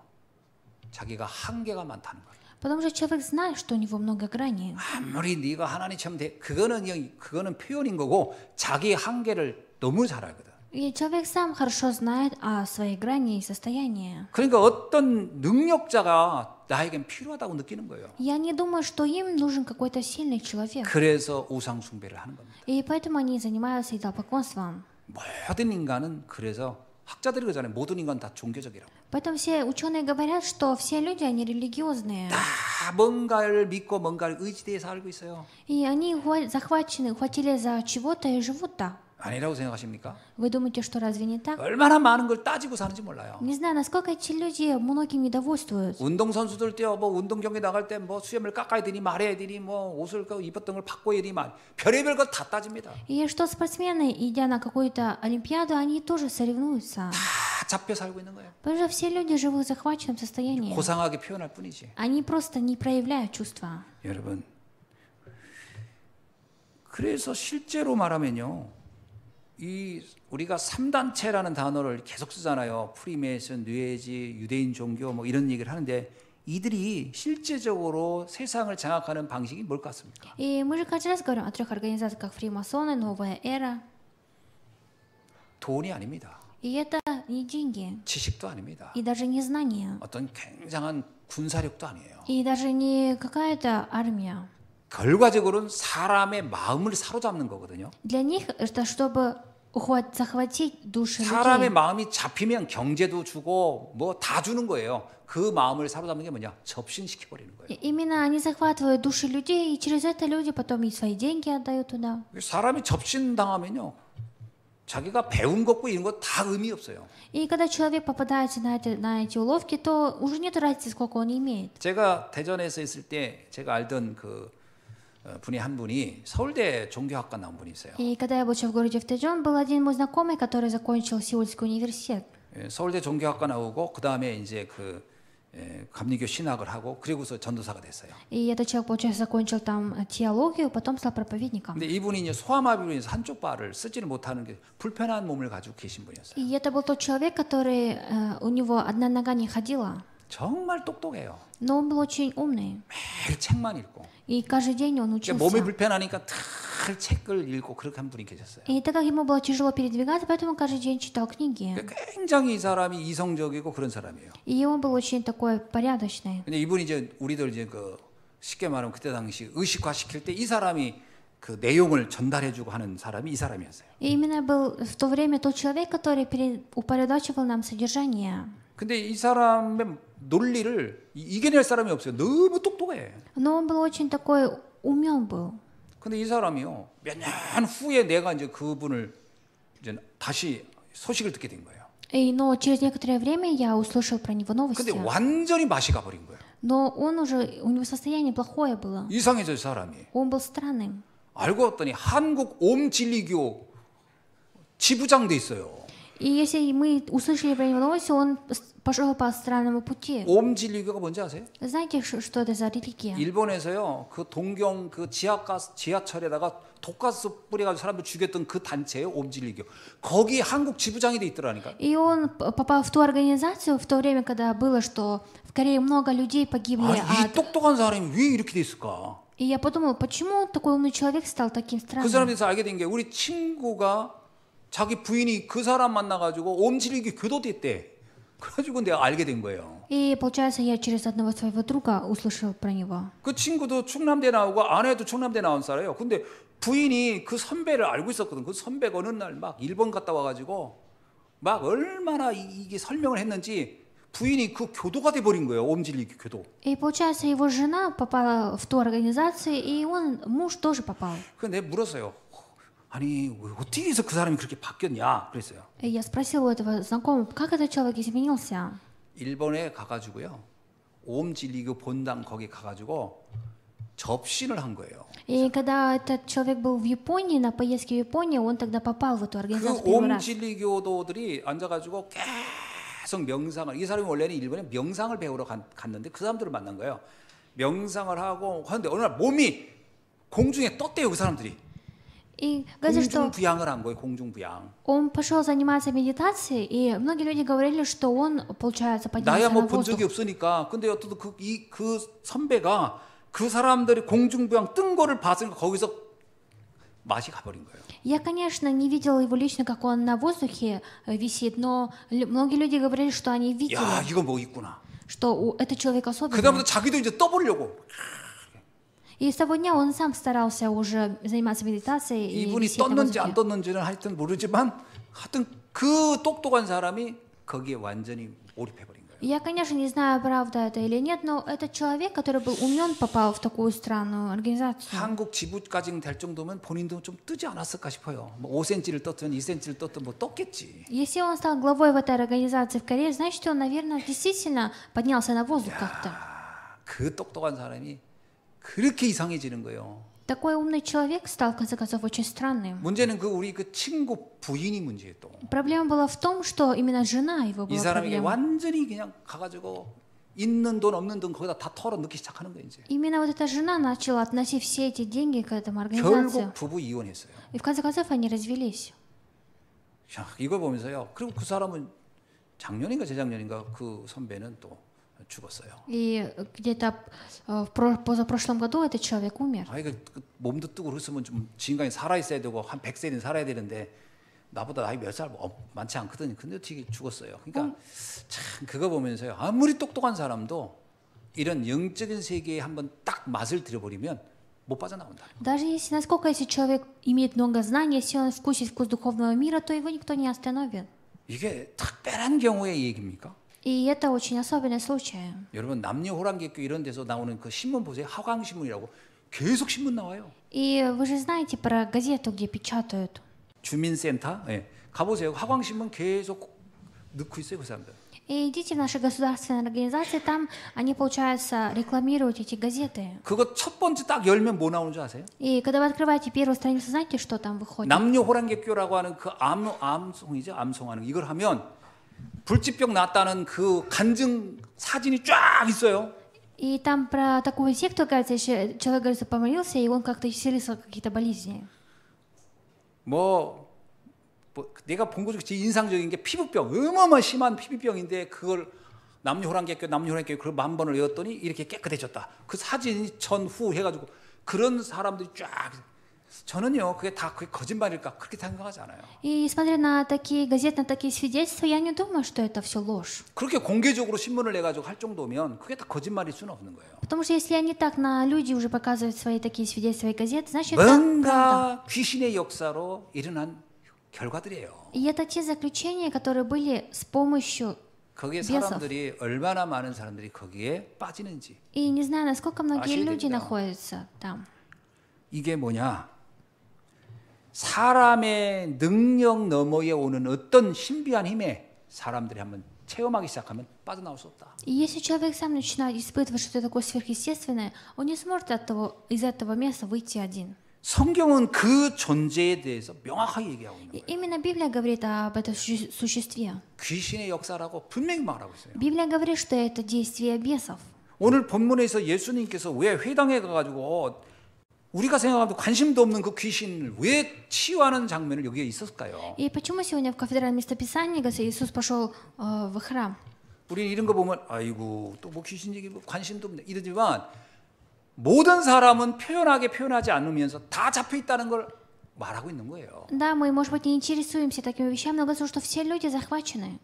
자기가 한계가 많다는 걸. Потому что человек знает, что у него много граней. 아무리 네가 하나님처럼 돼, 그거는 표현인 거고 자기 한계를 너무 잘 알거든. И человек сам хорошо знает о своей грани и состоянии. 그러니까 어떤 능력자가 나에겐 필요하다고 느끼는 거예요. Я не думаю, что им нужен какой-то сильный человек. 그래서 우상 숭배를 하는 겁니다. И поэтому они занимаются идолопоклонством. 모든 인간은 그래서 학자들이 그러잖아요. 모든 인간 다 종교적이라고. Поэтому все ученые говорят, что все люди, они религиозные. 다 뭔가를 믿고 뭔가를 의지대에 살고 있어요. И они захвачены, хватили за чего-то и живут так. 아니라고 생각하십니까? Вы думаете, что разве не так? 얼마나 많은 걸 따지고 사는지 몰라요. Не знаю, насколько эти люди многим недовольствуют. 운동선수들 때 뭐 운동 경기 나갈 때 뭐 수염을 깎아야 되니 말아야 되니 뭐 옷을 입었던 걸 바꿔야 되니 별의별 걸 다 따집니다. И что спортсмены, идя на какую-то олимпиаду, они тоже соревнуются. 다 잡혀 살고 있는 거예요. Потому что все люди живут в захваченном состоянии. 고상하게 표현할 뿐이지. Они просто не проявляют чувства. 여러분, 그래서 실제로 말하면요, 이 우리가 3단체라는 단어를 계속 쓰잖아요. 프리메이슨, 뉴에이지, 유대인 종교 뭐 이런 얘기를 하는데 이들이 실제적으로 세상을 장악하는 방식이 뭘 같습니까? И мы же каждый раз говорим о трех организациях, как фримасоны, новая эра. 돈이 아닙니다. И это не деньги, 지식도 아닙니다. и даже не знания, 어떤 굉장한 군사력도 아니에요. и даже не какая-то армия. 결과적으로는 사람의 마음을 사로잡는 거거든요. Для них это чтобы захватить души 사람의 людей. 마음이 잡히면 경제도 주고 뭐 다 주는 거예요. 그 마음을 사로잡는 게 뭐냐? 접신시켜 버리는 거예요. И именно они захватывают души людей, и через это люди потом и свои деньги отдают туда. 사람이 접신당하면요. 자기가 배운 것고 이런 거 다 의미 없어요. И когда человек попадается на эти уловки, то уже нет разницы, сколько он имеет. 제가 대전에서 있을 때 제가 알던 그 분이 한 분이 서울대 종교학과 나온 분이 있어요. И когда я был еще в городе Втэджон, был один мой знакомый, который закончил Сеульский университет. 서울대 종교학과 나오고 그 다음에 이제 그 감리교 신학을 하고 그리고서 전도사가 됐어요. И этот человек, получается, закончил там теологию, потом стал проповедником. 근데 이분이 이제 소아마비로 인해서 한쪽 발을 쓰지를 못하는 게 불편한 몸을 가지고 계신 분이었어요. И это был тот человек, который у него одна нога не ходила, 정말 똑똑해요. но он был очень умный. 매일 책만 읽고. И каждый день он 그러니까 몸이 учился. 불편하니까 늘 책을 읽고 그렇게 한 분이 계셨어요. И так как ему было тяжело передвигаться, поэтому он каждый день читал книги. 굉장히 이 사람이 이성적이고 그런 사람이에요. И он был очень такой порядочный. 근데 이분이 이제 우리들 이제 그 쉽게 말하면 그때 당시 의식화 시킬 때 이 사람이 그 내용을 전달해주고 하는 사람이 이 사람이었어요. И именно был в то время тот человек, который упорядочивал нам содержание. 근데 이 사람의 논리를 이겨낼 사람이 없어요. 너무 똑똑해. Но он был очень такой умен был. 근데 이 사람이요 몇 년 후에 내가 이제 그분을 이제 다시 소식을 듣게 된 거예요. Но через некоторое время я услышал про него новости. 근데 완전히 맛이 가버린 거예요. Но он уже, у него состояние плохое было. 이상해져 사람이. Он был странным. 알고 봤더니 한국 옴진리교 지부장 돼 있어요. И если мы услышали про него новости, он пошел по странному пути. 옴진리교가 뭔지 아세요? Знаете, что это за религия? 일본에서요 그 동경 그 지하철에다가 독가스 뿌려가지고 사람들 죽였던 그 단체예요 옴진리교. 거기 한국 지부장이 돼 있더라니까. И он попал в ту организацию в то время, когда было, что в Корее много людей погибли 아, 이 от... 똑똑한 사람이 왜 이렇게 돼 있을까? И я подумала, почему такой умный человек стал таким 그 странным? 사람에서 알게 된 게 우리 친구가 자기 부인이 그 사람 만나가지고 옴진리교 교도됐대. 그래가지고 내가 알게 된 거예요. И получается, я через одного своего друга услышал про него. 그 친구도 충남대 나오고 아내도 충남대 나온 사람이에요. 근데 부인이 그 선배를 알고 있었거든. 그 선배가 어느 날 막 일본 갔다 와가지고 막 얼마나 이게 설명을 했는지 부인이 그 교도가 돼버린 거예요. 옴진리교 교도. И получается, его жена попала в ту организацию, и муж тоже попал. 그래서 내가 물었어요. 아니 어떻게 해서 그 사람이 그렇게 바뀌었냐 그랬어요. И я спросила у этого знакомого, как этот человек изменился? 일본에 가가지고요. 옴진리교 본당 거기 가가지고 접신을 한 거예요. И когда этот человек был в Японии, на поездке в Японию, он тогда попал в эту 그 организацию первый раз. 옴진리교도들이 앉아가지고 계속 명상을 이 사람이 원래는 일본에 명상을 배우러 갔는데 그 사람들을 만난 거예요. 명상을 하고 하는데 어느 날 몸이 공중에 떴대요 그 사람들이. И говорится, что 공중부양을 한 거예요. 공중부양. он пошел заниматься медитацией, и многие люди говорили, что он, получается, 나야 поднялся на 뭐 본 воздух. 적이 없으니까. 근데 어떤 그 선배가 그 사람들이 공중부양 뜬 거를 봤으니까 거기서 맛이 가버린 거예요. Я, конечно, не видела его лично, как он на воздухе висит, но многие люди говорили, что они видели, 야 이거 뭐 있구나. что этот человек особенный. 그다음부터 자기도 이제 떠보려고. И с того дня он сам старался уже заниматься медитацией. И 이분이 висеть на 떴는지 안 воздухе. 떴는지는 하여튼 모르지만 하여튼 그 똑똑한 사람이 거기에 완전히 몰입해버린 거예요. Я, конечно, не знаю, правда это или нет, но этот человек, который был умен, попал в такую странную организацию. 한국 지부까지 될 정도면 본인도 좀 뜨지 않았을까 싶어요. 뭐 5cm를 떴든 2cm를 떴든 뭐 떴겠지. Если он стал главой в этой организации в Корее, значит, он, наверное, действительно поднялся на воздух как-то. 그 똑똑한 사람이 그렇게 이상해지는 거예요. Такой умный человек стал, в конце концов, очень странным. 문제는 우리 그 친구 부인이 문제예요 또. Проблема была в том, что именно жена его 이 была 사람에게 проблема. 완전히 그냥 가가지고 있는 돈 없는 돈 거기다 다 털어넣기 시작하는 거예요 이제. Именно вот эта жена начала относить все эти деньги к этому организации. 결국 부부 이혼했어요. И в конце концов они развелись. 야, 이걸 보면서요. 그리고 그 사람은 작년인가 재작년인가 그 선배는 또 죽었어요. И где-то позапрошлом году этот человек умер. 아, 이거 몸도 뜨고 그랬으면 좀 지금까지 살아 있어야 되고 한 100세는 살아야 되는데 나보다 나이 몇 살 많지 않거든요. 근데 어떻게 죽었어요. 그러니까 참 그거 보면서요. 아무리 똑똑한 사람도 이런 영적인 세계에 한번 딱 맛을 들여버리면 못 빠져나온다. Даже если человек имеет много знаний, если он вкусит вкус духовного мира, то его никто не остановит. 이게 특별한 경우의 얘기입니까? И это очень особенный случай. 여러분 남녀 호랑객교 이런 데서 나오는 그 신문 보세요. 하광신문이라고 계속 신문 나와요. И вы же знаете про газету, где печатают. 주민센터 예. 가보세요. 하광신문 계속 넣고 있어요. 그 사람들. И идите в наши государственные организации, там они, получается, рекламируют эти газеты. 그거 첫 번째 딱 열면 뭐 나오는 줄 아세요? И когда вы открываете первую страницу, знаете, что там выходит? 남녀 호랑객교라고 하는 그 암송이죠. 암송하는 거. 이걸 하면 불치병 났다는 그 간증 사진이 쫙 있어요. И там про такую секту, кажется, еще человек, говорится, помолился, и он как-то исцелился от каких-то болезней. 뭐 내가 본 것 중에 제일 인상적인 게 피부병, 어마어마 심한 피부병인데 그걸 남녀 호랑객교 그걸 10,000번을 외웠더니 이렇게 깨끗해졌다. 그 사진이 전후 해가지고 그런 사람들이 쫙. 저는요 그게 다 그게 거짓말일까 그렇게 생각하지 않아요. И смотря на такие газеты, на такие свидетельства, я не думаю, что это все ложь. 그렇게 공개적으로 신문을 내가지고 할 정도면 그게 다 거짓말일 수는 없는 거예요. Потому что если они так на люди уже показывают свои такие свидетельства и газеты, значит это правда. 뭔가 귀신의 역사로 일어난 결과들이에요. И это те заключения, которые были с помощью 거기에 бесов. 사람들이 얼마나 많은 사람들이 거기에 빠지는지. И не знаю, насколько многие 아셔야 люди 됩니다. находятся там. 이게 뭐냐? 사람의 능력 너머에 오는 어떤 신비한 힘에 사람들이 한번 체험하기 시작하면 빠져나올 수 없다. И если человек сам начинает испытывать что-то такое сверхъестественное, он не сможет из этого места выйти один. 성경은 그 존재에 대해서 명확하게 얘기하고 있는 И 거예요. именно Библия говорит об этом существе. 귀신의 역사라고 분명히 말하고 있어요. Библия говорит, что это действие бесов. 오늘 본문에서 예수님께서 왜 회당에 가가지고 우리가 생각하면 관심도 없는 그 귀신을 왜 치유하는 장면을 여기에 있었을까요? И почему сегодня в кафедральном местописании Иисус пошел в храм? 우리 이런 거 보면 아이고 또 뭐 귀신 얘기 뭐 관심도 없네 이러지만 모든 사람은 표현하지 않으면서 다 잡혀 있다는 걸 말하고 있는 거예요. Да, мы, может быть, не интересуемся такими вещами, но говорится, что все люди захвачены.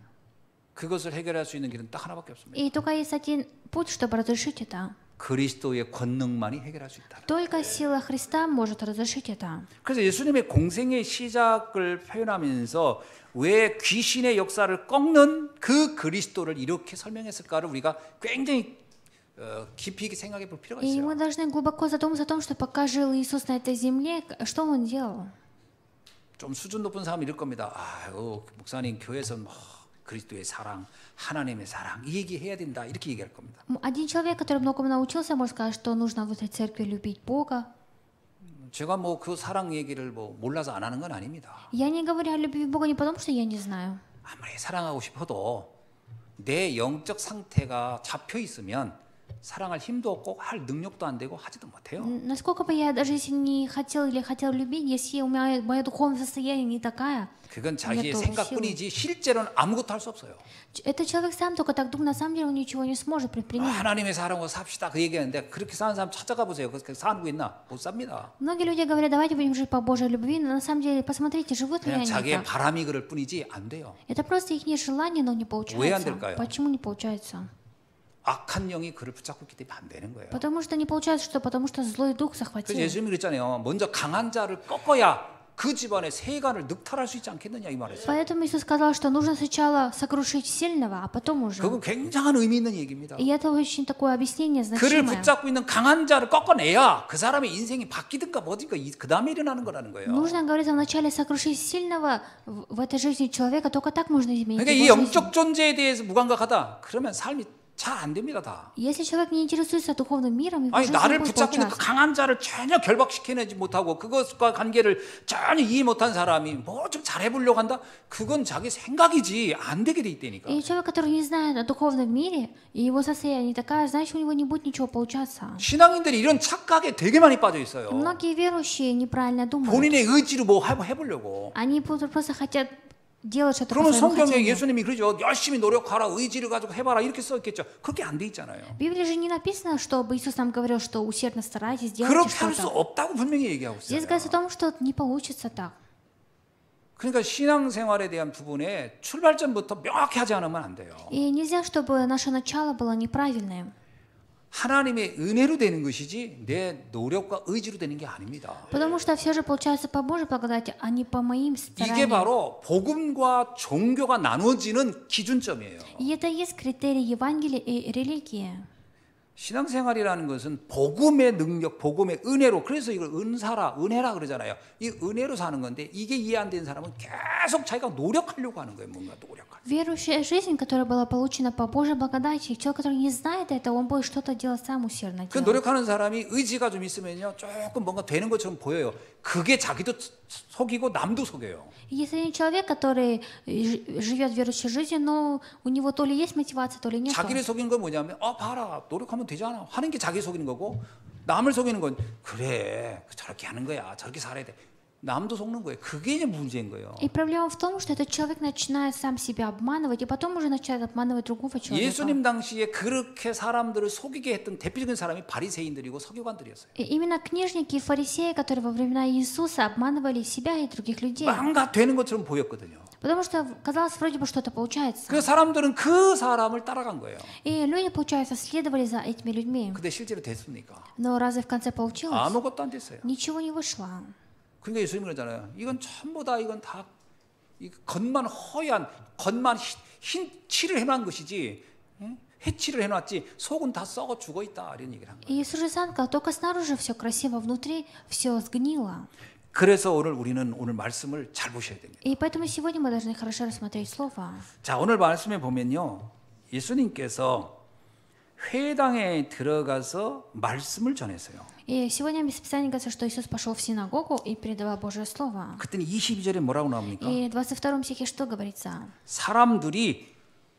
그것을 해결할 수 있는 길은 딱 하나밖에 없습니다. И только есть один путь, чтобы разрешить это. 그리스도의 권능만이 해결할 수 있다. Только сила Христа может разрешить это. 그래서 예수님의 공생의 시작을 표현하면서 왜 귀신의 역사를 꺾는 그 그리스도를 이렇게 설명했을까를 우리가 굉장히 깊이 있게 생각해 볼 필요가 И 있어요. мы должны глубоко задуматься о том, что пока жил Иисус на этой земле, что Он делал. 좀 수준 높은 사람이 이럴 겁니다. 아유, 목사님 교회에서 뭐 그리스도의 사랑, 하나님의 사랑 이 얘기 해야 된다 이렇게 얘기할 겁니다. Один человек, который многому научился, может сказать, что нужно в этой церкви любить Бога. 제가 뭐 그 사랑 얘기를 뭐 몰라서 안 하는 건 아닙니다. Я не говорю о любви Бога не потому, что я не знаю. 아무리 사랑하고 싶어도 내 영적 상태가 잡혀 있으면 사랑할 힘도 없고 할 능력도 안 되고 하지도 못해요. Насколько бы я даже если не хотел или хотел любить, если у меня мое духовное состояние не такая, 그건 자기의 нету 생각뿐이지 실제로는 아무것도 할 수 없어요. этот человек сам только так думает, на самом деле он ничего не сможет предпринять. 하나님의 사랑으로 삽시다 그 얘기하는데 그렇게 사는 사람 찾아가 보세요. 그렇게 사는 거 있나? 못 삽니다. Многие люди говорят, давайте будем жить по Божьей любви, но на самом деле посмотрите, живут ли 그냥 они 자기의 так. 바람이 그럴 뿐이지 안 돼요. Это просто их желание, но не 왜 안 получается. 될까요? Почему не получается? 악한 영이 그를 붙잡고 있기 때문에 안 되는 거예요. Потому что не получается, что потому что злой дух 그래서 захватил. 예수님이 그랬잖아요. 먼저 강한 자를 꺾어야 그 집안의 세간을 늑탈할 수 있지 않겠느냐 이 말했어요. Поэтому Иисус сказал, что нужно сначала сокрушить сильного, а потом уже. 그건 굉장한 의미 있는 얘기입니다. И это очень такое объяснение 그를 значимое. 붙잡고 있는 강한 자를 꺾어내야 그 사람의 인생이 바뀌든가 뭐든가 그 다음에 일어나는 거라는 거예요. Нужно, говорится, вначале сокрушить сильного в этой жизни человека, только так можно изменить 그러니까 이 его жизнь. 영적 존재에 대해서 무감각하다. 그러면 삶이 잘 안 됩니다 다. Если человек не интересуется духовным миром, его 아니 жизнь не 나를 будет 붙잡고 있는 그 получаться. 강한 자를 전혀 결박시켜내지 못하고 그것과 관계를 전혀 이해 못한 사람이 뭐 좀 잘해보려고 한다? 그건 자기 생각이지 안 되게 돼 있다니까. И человек, который не знает о духовном мире, и его состояние такое, значит, у него не будет ничего получаться. 신앙인들이 이런 착각에 되게 많이 빠져 있어요. Многие верующие неправильно думают. 본인의 의지로 뭐 해보려고. Они просто хотят делать что-то по 그러면 своему 성경에 хотению. 예수님이 그러죠. 열심히 노력하라, 의지를 가지고 해봐라 이렇게 써 있겠죠. 그렇게 안 돼 있잖아요. В Библии же не написано, чтобы Иисус нам говорил, что усердно старайтесь, делайте 그렇게 할 수 что-то. 없다고 분명히 얘기하고 Здесь 있어요. говорится о том, что не получится так. 그러니까 신앙생활에 대한 부분에 출발점부터 명확히 하지 않으면 안 돼요. И нельзя, чтобы наше начало было неправильным. 하나님의 은혜로 되는 것이지 내 노력과 의지로 되는 게 아닙니다. Потому что все же получается по Божьей благодати, а не по моим 이게 стараниям. 바로 복음과 종교가 나누어지는 기준점이에요. И это и есть критерий Евангелия и религии. 신앙생활이라는 것은 복음의 능력, 복음의 은혜로, 그래서 이걸 은사라, 은혜라 그러잖아요. 이 은혜로 사는 건데 이게 이해 안 되는 사람은 계속 자기가 노력하려고 하는 거예요. 뭔가 노력하는. Верующая жизнь, которая была получена по Божьей благодати, человек, который не знает это, он будет что-то делать сам усердно. 그 노력하는 사람이 의지가 좀 있으면요, 조금 뭔가 되는 것처럼 보여요. 그게 자기도 속이고 남도 속여요. Если человек, который живет верующей жизнью, но у него то ли есть мотивация, то ли нет. 자기를 속이는 건 뭐냐면, 봐라, 노력하면 되잖아 하는 게 자기 속이는 거고, 남을 속이는 건 그래, 저렇게 하는 거야, 저렇게 살아야 돼. 남도 속는 거예요. 그게 이제 문제인 거예요. И проблема в том, что этот человек начинает сам себя обманывать, и потом уже начинает обманывать другого человека. 예수님 당시에 그렇게 사람들을 속이게 했던 대표적인 사람이 바리새인들이고 서기관들이었어요. И именно книжники и фарисеи, которые во времена Иисуса обманывали себя и других людей. 뭔가 되는 것처럼 보였거든요. Потому что казалось, вроде бы что-то получается. 그 사람들은 그 사람을 따라간 거예요. И люди, получается, следовали за этими людьми. 근데 실제로 됐습니까? Но разве в конце получилось? 아무것도 안 됐어요. Ничего не вышло. 그러니까 예수님 그러잖아요. 이건 전부 다 이건 다 이 겉만 허연, 겉만 흰 칠을 해놓은 것이지, 해칠을 해놨지 속은 다 썩어 죽어 있다 이런 얘기를 한 거예요. И Иисус же сам сказал, только снаружи все красиво, внутри все сгнило. 그래서 우리는 오늘 말씀을 잘 보셔야 됩니다. И поэтому сегодня мы должны хорошо рассмотреть Слово. 자, 오늘 말씀에 보면요, 예수님께서 회당에 들어가서 말씀을 전했어요. И сегодня в Писании говорится, что Иисус пошел в синагогу и передавал Божье Слово. 그때는 22절에 뭐라고 나옵니까? И в 22 стихе что говорится? 사람들이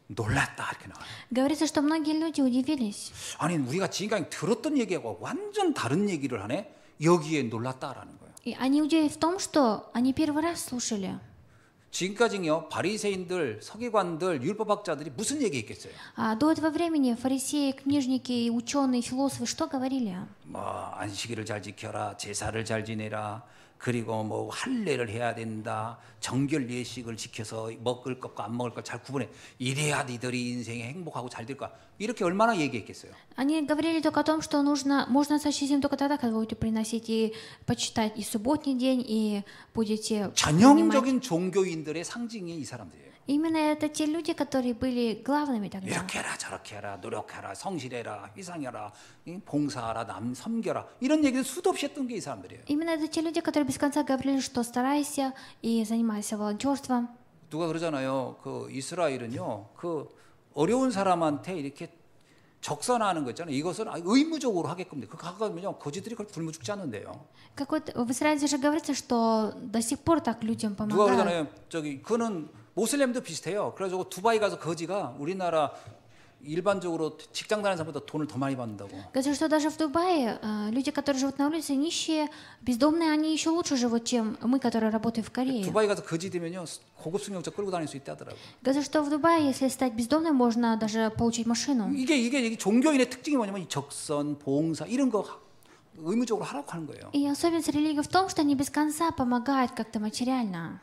놀랐다 이렇게 나와요. Говорится, что многие люди удивились. 아니, 우리가 지금까지 들었던 얘기하고 완전 다른 얘기를 하네. 여기에 놀랐다라는 거예요. И они удивились в том, что они первый раз слушали. 지금까지요, 바리새인들, 서기관들, 율법학자들이 무슨 얘기했겠어요? А до этого времени фарисеи, книжники, ученые, философы что говорили? 뭐 안식일을 잘 지켜라, 제사를 잘 지내라, 그리고 뭐 할례를 해야 된다, 정결 예식을 지켜서 먹을 것과 안 먹을 것 잘 구분해. 이래야 니들이 인생에 행복하고 잘 될 거야. 이렇게 얼마나 얘기했겠어요? Они говорили только о том, что можно сочтить им только тогда, когда будете приносить и почитать и субботний день, и будете принимать. 전형적인 종교인들의 상징이 이 사람들이에요. Именно это те люди, которые были главными тогда. 이렇게 해라, 저렇게 해라, 노력해라, 성실해라, 희생해라, 봉사하라, 남 섬겨라, 이런 얘기를 수도 없이 했던 게 이 사람들이에요. Именно это те люди, которые без конца говорили, что старайся и занимайся волонтерством. 누가 그러잖아요. 그 이스라엘은요, 그 어려운 사람한테 이렇게 적선하는 거 있잖아요. 이것은 의무적으로 하게끔 돼. 그거 하면요, 거지들이 그걸 굶어 죽지 않는데요. Как вот в Израиле же говорится, что до сих пор так людям 누가 помогают. 그러잖아요. 그는 모슬렘도 비슷해요. 그래가지고 두바이 가서 거지가 우리나라 일반적으로 직장 다니는 사람보다 돈을 더 많이 받는다고. Говорится, что даже в Дубае люди, которые живут на улице, нищие, бездомные, они еще лучше живут, чем мы, которые работаем в Корее. 두바이 가서 거지 되면요, 고급 승용차 끌고 다닐 수 있다더라고. Говорится, что в Дубае, если стать бездомным, можно даже получить машину. 이게 종교인의 특징이 뭐냐면 이 적선, 봉사 이런 거 의무적으로 하라고 하는 거예요. И особенность религии в том, что они без конца помогают как-то материально.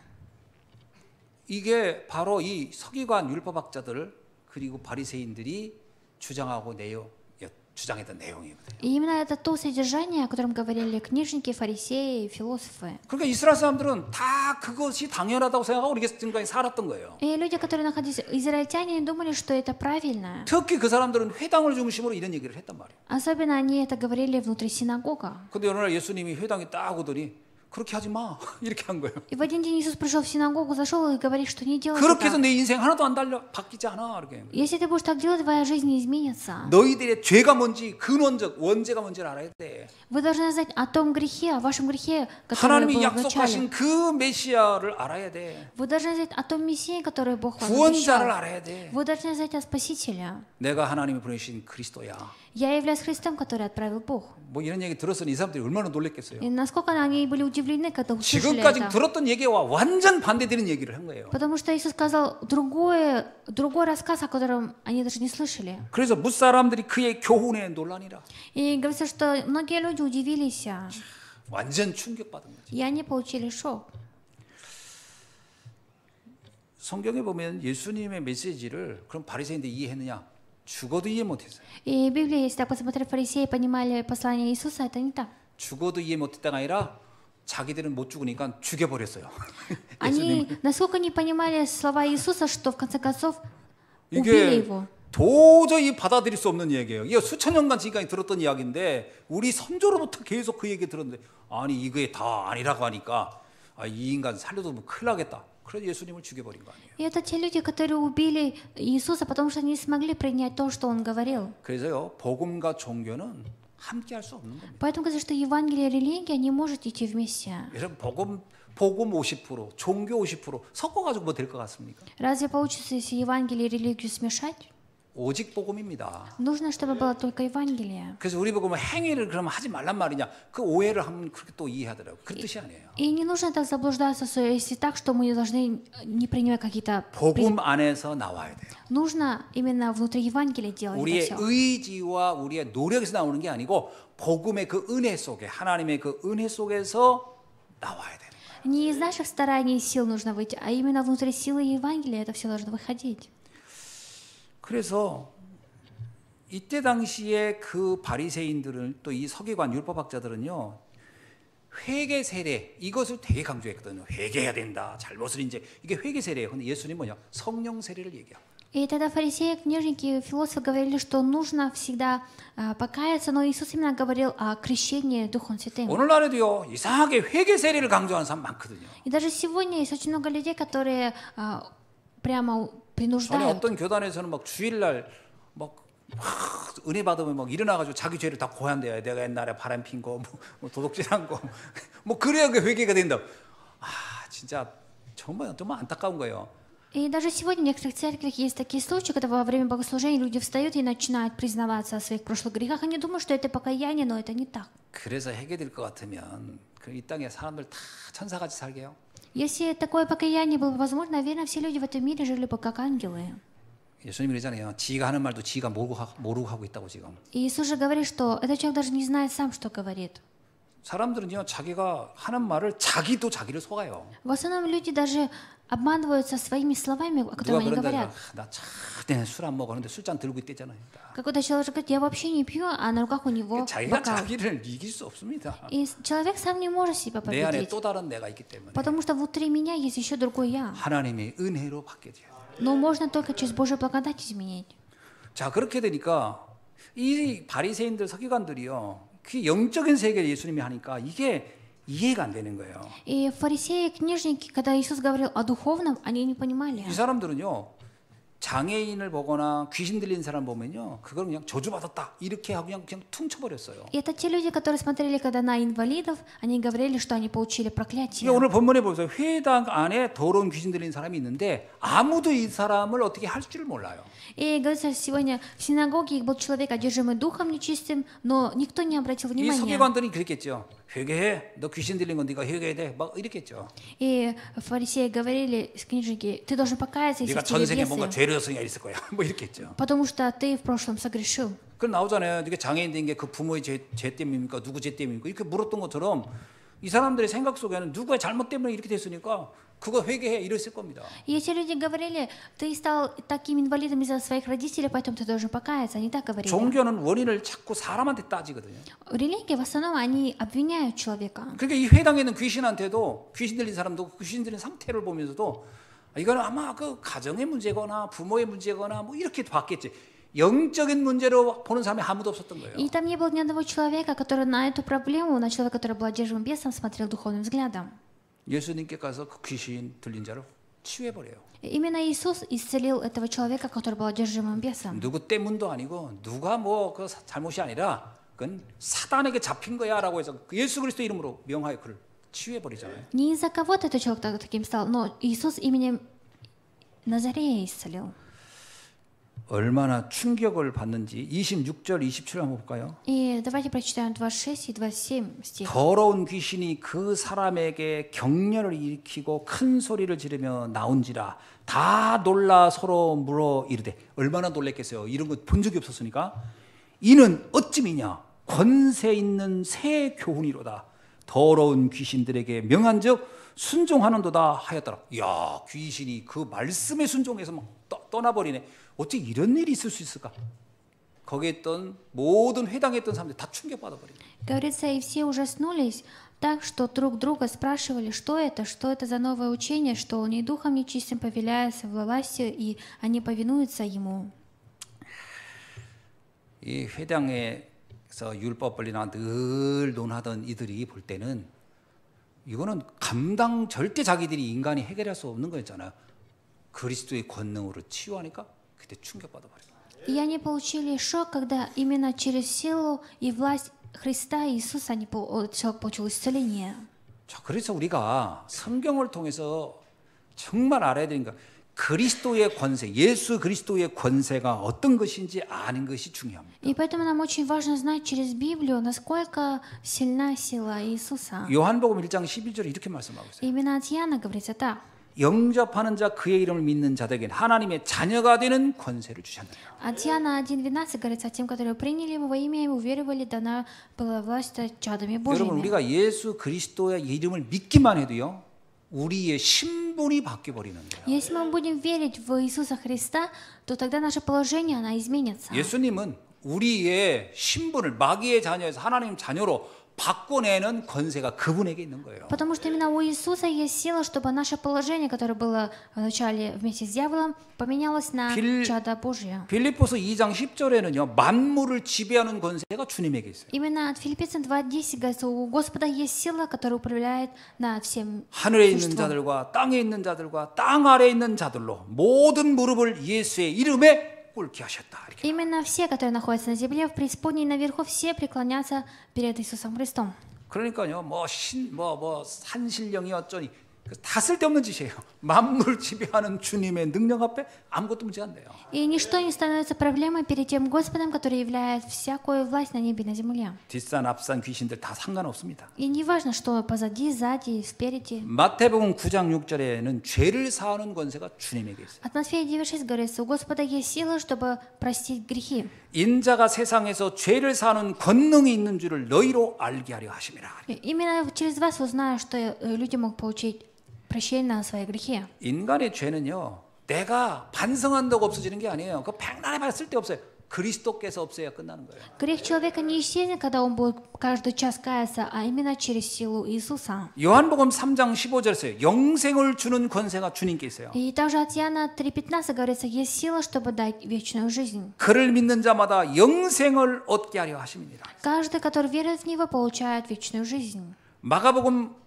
이게 바로 이 서기관 율법학자들 그리고 바리새인들이 주장했던 내용이거든요. И именно это то содержание, о котором говорили книжники, фарисеи, философы. 그러니까 이스라엘 사람들은 다 그것이 당연하다고 생각하고 이렇게 지금까지 살았던 거예요. И люди, которые находились, израильтяне, думали, что это правильно. 특히 그 사람들은 회당을 중심으로 이런 얘기를 했단 말이에요. Особенно они это говорили внутри синагога. 근데 어느 날 예수님이 회당에 딱 오더니 그렇게 하지 마 이렇게 한 거예요. И в один день Иисус пришел в синагогу, зашел и говорит, что не делай 그렇게 해서 это. 내 인생 하나도 안 바뀌지 않아 이렇게. Если ты будешь так делать, твоя жизнь не изменится. 너희들의 죄가 뭔지 근원적 원죄가 뭔지를 알아야 돼. Вы должны знать о том грехе, о вашем грехе, который 하나님이 был в 약속하신 начале. 그 메시아를 알아야 돼. Вы должны знать о том Мессии, который Бог вам 구원자를 обещал. 알아야 돼. Вы должны знать о Спасителе. 내가 하나님이 보내신 그리스도야. Я являюсь Христом, который отправил Бог. 뭐 이런 얘기 들었으니 이 사람들이 얼마나 놀랬겠어요. И насколько они были удивлены, удивлены, когда услышали 지금까지 это. 들었던 얘기와 완전 반대되는 얘기를 한 거예요. Потому что Иисус сказал другой рассказ, о котором они даже не слышали. 그래서 무사람들이 그의 교훈에 논란이라 И говорится, что многие люди удивились, 완전 충격받은 거죠. и они получили шок. 성경에 보면 예수님의 메시지를 그럼 바리새인들이 이해했느냐? 죽어도 이해 못했어요. И в Библии, если так посмотреть, фарисеи понимали послание Иисуса, это не так. 죽어도 이해 못했다가 아니라 자기들은 못 죽으니까 죽여버렸어요. Они насколько не понимали слова Иисуса, что в конце концов убили 이게 его. 도저히 받아들일 수 없는 얘기예요. 이게 수천 년간 지금까지 들었던 이야기인데 우리 선조로부터 계속 그 얘기 들었는데 아니 이게 다 아니라고 하니까 이 인간 살려도 뭐 큰일 나겠다. 그래서 예수님을 죽여버린 거 아니에요. И это те люди, которые убили Иисуса, потому что не смогли принять то, что Он говорил. 그래서요 복음과 종교는 함께 할 수 없는 겁니다. Поэтому говорится, что Евангелие и религия не может идти вместе. 그래서 복음 50%, 종교 50% 섞어가지고 뭐 될 것 같습니까? Разве получится, если Евангелие и религию смешать? 오직 복음입니다. Нужно, чтобы было только Евангелие. 그래서 우리 보고 행위를 그러면 하지 말란 말이냐? 그 오해를 하면 그렇게 또 이해하더라고요. 그런 뜻이 아니에요. И не нужно так заблуждаться, если так, что мы должны не принимать какие-то... 복음 안에서 나와야 돼요. Нужно именно внутри Евангелия делать это 우리의 все. 의지와 우리의 노력에서 나오는 게 아니고 복음의 그 은혜 속에 하나님의 그 은혜 속에서 나와야 되는 거예요. Не из наших стараний и сил нужно выйти, а именно внутри силы Евангелия это все должно выходить. 그래서 이때 당시에 그 바리새인들은 또 이 서기관 율법학자들은요 회개 세례 이것을 되게 강조했거든요. 회개해야 된다. 잘못을 이제 이게 회개 세례예요. 근데 예수님 뭐냐 성령 세례를 얘기하고. И тогда фарисеи, книжники, философы говорили, что нужно всегда покаяться, но Иисус именно говорил о крещении Духом Святым. 오늘날에도요 이상하게 회개 세례를 강조하는 사람 많거든요. И даже сегодня есть очень много людей, которые прямо 전에 принуждают. 어떤 교단에서는 막 주일날 막 은혜 받으면 막 일어나가지고 자기 죄를 다 고한대요. 내가 옛날에 바람 핀 거, 뭐 도둑질한 거, 뭐 그래야 그 회개가 된다. 진짜 정말 안타까운 거예요. И даже сегодня в некоторых церквях есть такие случаи, когда во время богослужения люди встают и начинают признаваться о своих прошлых грехах. Они думают, что это покаяние, но это не так. 그래서 해결될 것 같으면 이 땅에 사람들 다 천사같이 살게요. Если такое покаяние было бы возможно, наверное, все люди в этом мире жили бы как ангелы. 예수님이 그러잖아요. 지가 하는 말도 지가 모르고 하고 있다고 지금. И Иисус же говорит, что этот человек даже не знает сам, что говорит. 사람들은요 자기가 하는 말을 자기도 자기를 속아요. В основном люди даже обманываются своими словами, о 누가 которых они 그런다 говорят. 나참 술 안 먹어. 근데 술잔 들고 있대잖아요. Какой-то человек говорит, я вообще не пью, а на руках у него 자기가 бокал. 자기를 이길 수 없습니다. И человек сам не может себя 내 안에 победить, 또 다른 내가 있기 때문에 потому что внутри меня есть еще другой я. 하나님의 은혜로 바뀌어져요. Но можно только через Божью благодать изменить. 자 그렇게 되니까 이 바리새인들 서기관들이요 그 영적인 세계를 예수님이 하니까 이게 이해가 안 되는 거예요. И фарисеи, книжники, когда Иисус говорил о духовном, они не понимали. 이 사람들은요 장애인을 보거나 귀신 들린 사람 보면요 그걸 그냥 저주받았다 이렇게 하고 그냥 퉁쳐버렸어요. И это те люди, которые смотрели, когда на инвалидов, они говорили, что они получили проклятие. 오늘 본문에 보세요. 회당 안에 더러운 귀신 들린 사람이 있는데 아무도 이 사람을 어떻게 할 줄을 몰라요. И говорится, сегодня в синагоге был человек, одержимый духом нечистым, но никто не обратил 이 внимания. 서기관들이 그랬겠죠. 회개해. 너 귀신 들린 건 네가 회개해야 돼. 막 이랬겠죠. И фарисеи говорили, книжники, ты должен покаяться, если 네가 в тебе 전생에 뭔가 бесы, 죄를 졌으니까 있을 거야. 뭐 이랬겠죠. потому что ты в прошлом согрешил. 그 나오잖아요. 이게 장애인 된 게 그 부모의 죄 때문입니까? 누구 죄 때문입니까? 이렇게 물었던 것처럼 이 사람들의 생각 속에는 누구의 잘못 때문에 이렇게 됐으니까 그거 회개해 이랬을 겁니다. И эти люди говорили, ты стал таким инвалидом из-за своих родителей, поэтому ты должен покаяться. Они так говорили. 종교는 원인을 찾고 사람한테 따지거든요. Религия в основном они обвиняют человека. 그러니까 이 회당에 있는 귀신한테도 귀신 들린 사람도 귀신 들린 상태를 보면서도 이거는 아마 그 가정의 문제거나 부모의 문제거나 뭐 이렇게 봤겠지. 영적인 문제로 보는 사람이 아무도 없었던 거예요. И там не было ни одного человека, который на эту проблему, на человека, который был одержим бесом, смотрел духовным взглядом. 예수님께 가서 그 귀신 들린 자를 치유해버려요. Именно Иисус исцелил этого человека, который был одержимым бесом. 누구 때문도 아니고 누가 뭐 그 잘못이 아니라 그건 사단에게 잡힌 거야라고 해서 예수 그리스도 이름으로 명하여 그를 치유해버리잖아요. Не из-за кого-то этот человек таким стал, но Иисус именем Назарея исцелил. 얼마나 충격을 받는지 26절, 27절 한번 볼까요? И давайте прочитаем 26 и 27 стих. 더러운 귀신이 그 사람에게 경련을 일으키고 큰 소리를 지르며 나온지라 다 놀라 서로 물어 이르되 얼마나 놀랬겠어요. 이런 거 본 적이 없었으니까. 이는 어찌미냐 권세 있는 새 교훈이로다. 더러운 귀신들에게 명한즉 순종하는도다 하였더라. 야, 귀신이 그 말씀에 순종해서 막 떠나버리네. 어떻게 이런 일이 있을 수 있을까? 거기에 있던 모든 회당에 있던 사람들이 다 충격받아버리네. Говорится, и все ужаснулись так, что друг друга спрашивали, что это за новое учение, что он и духом нечистым повеляется властью, и они повинуются ему. 이 회당에서 율법 벌리나 늘 논하던 이들이 볼 때는 이거는 감당 절대 자기들이 인간이 해결할 수 없는 거였잖아요. 그리스도의 권능으로 치유하니까 그때 충격받아 버려요. И они получили шок, когда именно через силу и власть Христа Иисуса человек получил исцеление. 자, 그래서 우리가 성경을 통해서 정말 알아야 되는 거 그리스도의 권세, 예수 그리스도의 권세가 어떤 것인지 아는 것이 중요합니다. И поэтому нам очень важно знать через Библию, насколько сильна сила Иисуса. 요한복음 1장 11절에 이렇게 말씀하고 있어요. Именно от Иоанна говорится так. 영접하는 자 그의 이름을 믿는 자들에게 하나님의 자녀가 되는 권세를 주셨느니라. От Иоанна 1:12 говорится, тем, которые приняли его во имя и уверовали, дана была власть стать чадами 여러분 Божьими. 우리가 예수 그리스도의 이름을 믿기만 해도요. 우리의 신분이 바뀌어 버리는 거예요. Если мы будем верить в Иисуса Христа, то тогда наше положение, оно изменится. 예수님은 우리의 신분을 마귀의 자녀에서 하나님 자녀로 바꿔내는 권세가 그분에게 있는 거예요. Потому что именно у Иисуса есть сила, чтобы наше положение, которое было вначале вместе с дьяволом, поменялось на чадо Божье. 빌립보서 2장 10절에는요. 만물을 지배하는 권세가 주님에게 있어요. Именно от Филиппийцам 2:10 говорится, у Господа есть сила, которая управляет над всем 하늘에 있는 существом. 자들과 땅에 있는 자들과 땅 아래에 있는 자들로 모든 무릎을 예수의 이름에 꿇게 하셨다. 이렇게. Именно все, которые находятся на земле, в преисподней и наверху, все преклонятся перед Иисусом Христом. 그러니까요. 산신령이 어쩌니 다 쓸데없는 짓이에요. 만물 지배하는 주님의 능력 앞에 아무것도 문제 안 돼요. И ничто не становится проблемой перед тем Господом, который являет всякую власть на небе и на земле. 뒷산 앞산 귀신들 다 상관없습니다. И не важно, что позади, сзади, спереди. 마태복음 9장 6절에는 죄를 사하는 권세가 주님에게 있어요. От Матфея 9:6 говорится, у Господа есть сила, чтобы простить грехи. 인자가 세상에서 죄를 사하는 권능이 있는 줄을 너희로 알게 하려 하심이라. И именно через вас узнаю, что люди могут получить прощение на свои грехи. 인간의 죄는요. 내가 반성한다고 없어지는 게 아니에요. 그 백날에 봤을 때 없어요. 그리스도께서 없애야 끝나는 거예요. Грех человека не исчезнет, когда он будет каждый час каяться, а именно через силу Иисуса. 요한복음 3장 15절에서 영생을 주는 권세가 주님께 있어요. И также от Иоанна 3:15 говорится, есть сила, чтобы дать вечную жизнь. 그를 믿는 자마다 영생을 얻게 하려 하심이니라. Каждый, который верит в Него, получает вечную жизнь.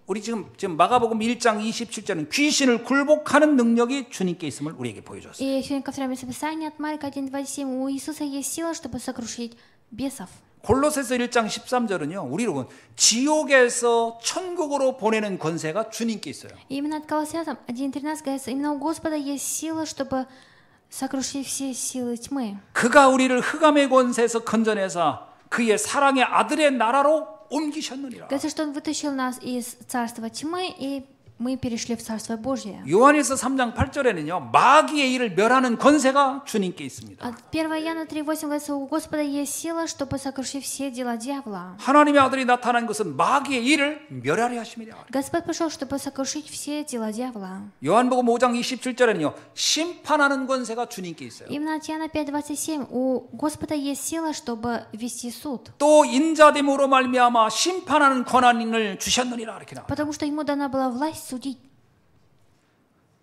우리 지금 마가복음 1장 27절은 귀신을 굴복하는 능력이 주님께 있음을 우리에게 보여줬어요. И сегодня ковторяем местописание от Марка 1:27. У Иисуса есть сила, чтобы сокрушить бесов. 골로새서 1장 13절은요. 우리로 지옥에서 천국으로 보내는 권세가 주님께 있어요. И именно от Колоссянам 1:13 говорится, именно у Господа есть сила, чтобы сокрушить все силы тьмы. 그가 우리를 흑암의 권세에서 건져내사 그의 사랑의 아들의 나라로 옮기셨느니라. Говорится, что Он вытащил нас из царства тьмы, и мы перешли в Царство Божье. 요한일서 3장 8절에는요. 마귀의 일을 멸하는 권세가 주님께 있습니다. От 1 Иоанна 3:8 говорится, у Господа есть сила, чтобы сокрушить все дела дьявола. 하나님의 아들이 나타난 것은 마귀의 일을 멸하려 하심이라. Господь пришел, чтобы сокрушить все дела дьявола. 요한복음 5장 27절에는요. 심판하는 권세가 주님께 있어요. Именно от Иоанна 5:27 у Господа есть сила, чтобы вести суд. 또 인자됨으로 말미암아 심판하는 권한을 주셨느니라 이렇게 나와요. Потому что ему дана была власть судить.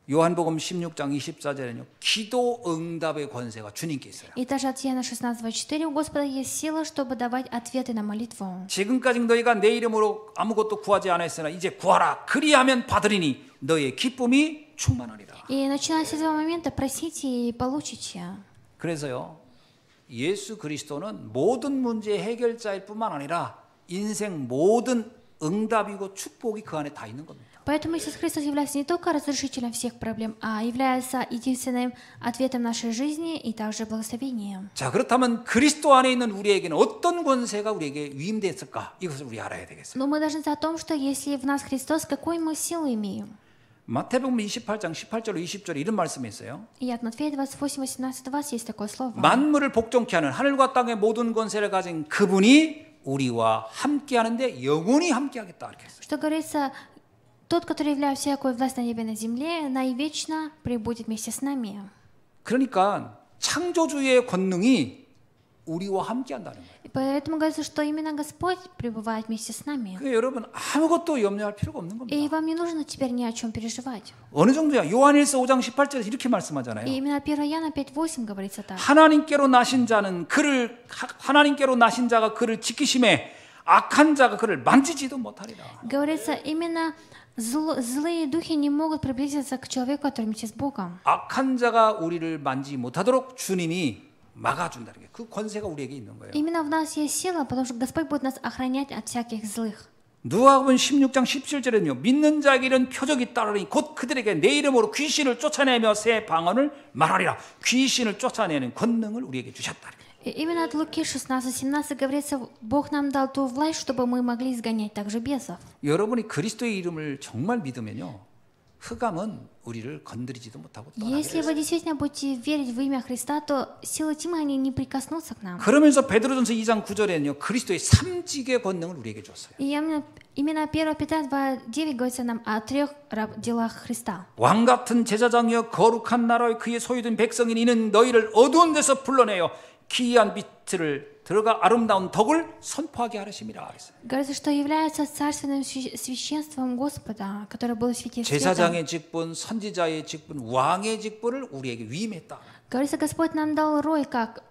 요한복음 16장 24절에는요. 기도 응답의 권세가 주님께 있어요. И также от Иоанна 16:24 у Господа есть сила, чтобы давать ответы на молитву. 지금까지 너희가 내 이름으로 아무것도 구하지 않았으나 이제 구하라. 그리하면 받으리니 너희의 기쁨이 충만하리라. И начиная с этого момента просите и получите. 그래서요. 예수 그리스도는 모든 문제의 해결자일 뿐만 아니라 인생 모든 응답이고 축복이 그 안에 다 있는 겁니다. Поэтому Иисус Христос является не только разрешителем всех проблем, а является единственным ответом нашей жизни и также благословением. 자, 그렇다면 그리스도 안에 있는 우리에게는 어떤 권세가 우리에게 위임되었을까? 이것을 우리 알아야 되겠어요. Но мы должны знать о том, что если в нас Христос, какой мы силу имеем. 마태복음 28장 18절로 20절에 이런 말씀이 있어요. И от Матфея 28, 18, 20 есть такое слово. 만물을 복종케 하는 하늘과 땅의 모든 권세를 가진 그분이 우리와 함께 하는데 영원히 함께 하겠다 이렇게 했어요. Что говорится, тот, который являет всякую власть на небе и на земле, навечно пребудет вместе с нами. 그러니까 창조주의 권능이 우리와 함께 한다는 거예요. И поэтому говорится, что именно Господь пребывает вместе с нами. 그 여러분 아무것도 염려할 필요가 없는 겁니다. И вам не нужно теперь ни о чем переживать. 어느 정도야? 요한일서 5장 18절에서 이렇게 말씀하잖아요. И именно 1 Иоанна 5:8 говорится так. 하나님께로 나신 자가 그를 지키심에 악한 자가 그를 만지지도 못하리라. Говорится, именно злые духи не могут приблизиться к человеку, который вместе с Богом. 악한 자가 우리를 만지지 못하도록 주님이 막아준다는 게 그 권세가 우리에게 있는 거예요. Именно в нас есть сила, потому что Господь будет нас охранять от всяких злых. 누가복음 16장 17절에는요. 믿는 자에게는 표적이 따르니 곧 그들에게 내 이름으로 귀신을 쫓아내며 새 방언을 말하리라. 귀신을 쫓아내는 권능을 우리에게 주셨다. И именно от Луки 16:17 говорится, Бог нам дал ту власть, чтобы мы могли изгонять также бесов. 여러분이 그리스도의 이름을 정말 믿으면요. 흑암은 우리를 건드리지도 못하고 Если вы действительно будете верить в имя Христа, то силы тьмы, они не прикоснутся к нам. 그러면서 베드로전서 2장 9절에는요. 그리스도의 삼직의 권능을 우리에게 줬어요. И именно 1 Петра 2:9 говорится нам о 3 делах Христа. 왕 같은 제사장이여 거룩한 나라의 그의 소유된 백성인 이는 너희를 어두운 데서 불러내어 기이한 빛을 들어가 아름다운 덕을 선포하게 하심이라 그랬어요. Говорится, что является царственным священством Господа, который был святей света. 제사장의 직분, 선지자의 직분, 왕의 직분을 우리에게 위임했다. Говорится, Господь нам дал роль как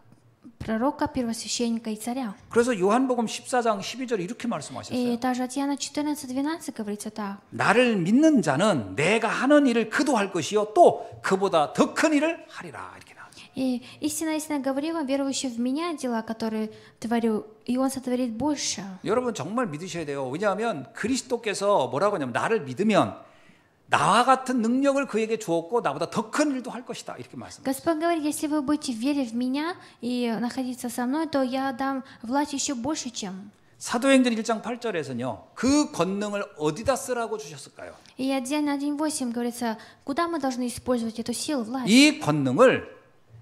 пророка, первосвященника и царя. 그래서 요한복음 14장 12절에 이렇게 И 말씀하셨어요. также от Иоанна 14:12 говорится так. 나를 믿는 자는 내가 하는 일을 그도 할 것이요 또 그보다 더 큰 일을 하리라 이렇게 나와요. И истинно говорю вам, верующий в меня, дела, которые творю, и он сотворит больше. 여러분 정말 믿으셔야 돼요. 왜냐하면 그리스도께서 뭐라고 하냐면 나를 믿으면 나와 같은 능력을 그에게 주었고 나보다 더 큰 일도 할 것이다 이렇게 말씀하셨어요. Господь говорит, если вы будете верить в меня и находиться со мной, то я дам власть еще больше, чем. 사도행전 1장 8절에서는요. 그 권능을 어디다 쓰라고 주셨을까요? И отдельно 1:8 говорится, куда мы должны использовать эту силу, власть. 이 권능을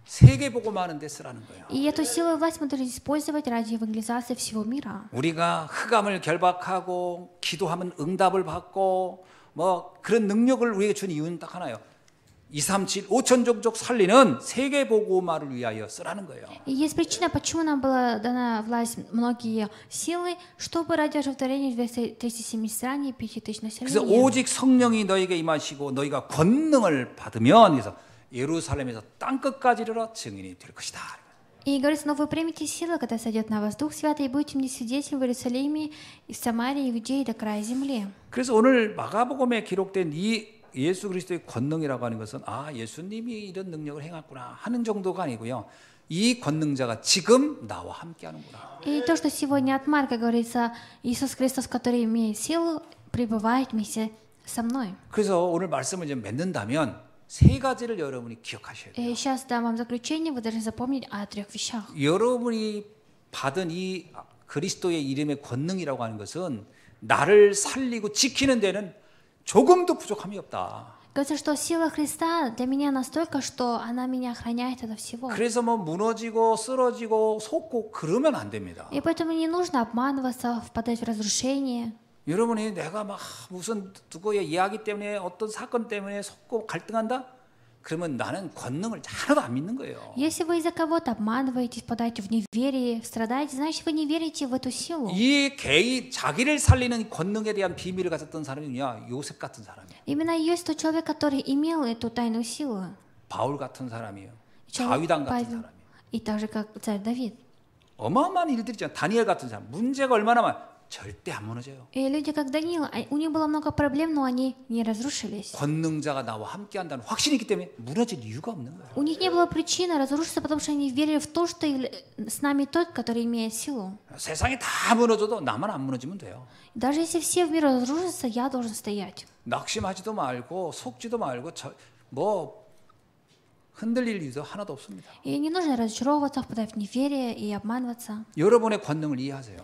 세계 복음하는 데 쓰라는 거예요. И эту силу и власть мы должны использовать ради евангелизации всего мира. 우리가 흑암을 결박하고 기도하면 응답을 받고 뭐 그런 능력을 우리에게 준 이유는 딱 하나예요. 237 5천 종족 살리는 세계 복음화를 위하여 쓰라는 거예요. И есть причина, почему нам была дана власть, многие силы, чтобы ради оживотворения 237 стран и 5000 그래서 населения. 오직 성령이 너에게 임하시고 너희가 권능을 받으면 그래서 예루살렘에서 땅 끝까지 이르러 증인이 될 것이다. И говорится, но вы примете силу, когда сойдет на вас Дух Святый, и будете мне свидетелем в Иерусалиме, и в Самарии, и в Иудее, до края земли. 그래서 오늘 마가복음에 기록된 이 예수 그리스도의 권능이라고 하는 것은 아 예수님이 이런 능력을 행했구나 하는 정도가 아니고요. 이 권능자가 지금 나와 함께하는구나. И то, что сегодня от Марка говорится, Иисус Христос, который имеет силу, пребывает вместе со мной. 그래서 오늘 말씀을 좀 맺는다면 세 가지를 여러분이 기억하셔야 돼요. И сейчас дам вам заключение, вы должны запомнить о 3 вещах. 여러분이 받은 이 그리스도의 이름의 권능이라고 하는 것은 나를 살리고 지키는 데는 조금도 부족함이 없다. Говорится, что сила Христа для меня настолько, что она меня охраняет от всего. 그래서 뭐 무너지고 쓰러지고 속고 그러면 안 됩니다. И поэтому не нужно обманываться, впадать в разрушение. 여러분이 내가 막 무슨 누구의 이야기 때문에 어떤 사건 때문에 속고 갈등한다? 그러면 나는 권능을 하나도 안 믿는 거예요. Если вы из-за кого-то обманываетесь, впадаете в неверие, страдаете, значит, вы не верите в эту силу. 이 개인 자기를 살리는 권능에 대한 비밀을 가졌던 사람이 누구냐? 요셉 같은 사람이에요. Именно есть тот человек, который имел эту тайную силу. 바울 같은 사람이에요. Человек 다윗왕 같은 Павел. 사람이에요. И так же, как царь Давид. 어마어마한 일들이잖아요. 다니엘 같은 사람. 문제가 얼마나 많아요. 절대 안 무너져요. И люди, как Даниил, у них было много проблем, но они не разрушились. 권능자가 나와 함께한다는 확신이 있기 때문에 무너질 이유가 없는 거예요. У них не было причины разрушиться, потому что они верили в то, что с нами тот, который имеет силу. 세상이 다 무너져도 나만 안 무너지면 돼요. Даже если все в мире разрушатся, я должен стоять. 낙심하지도 말고 속지도 말고 뭐 흔들릴 이유도 하나도 없습니다. И не нужно разочаровываться, впадать в неверие и обманываться. 여러분의 권능을 이해하세요.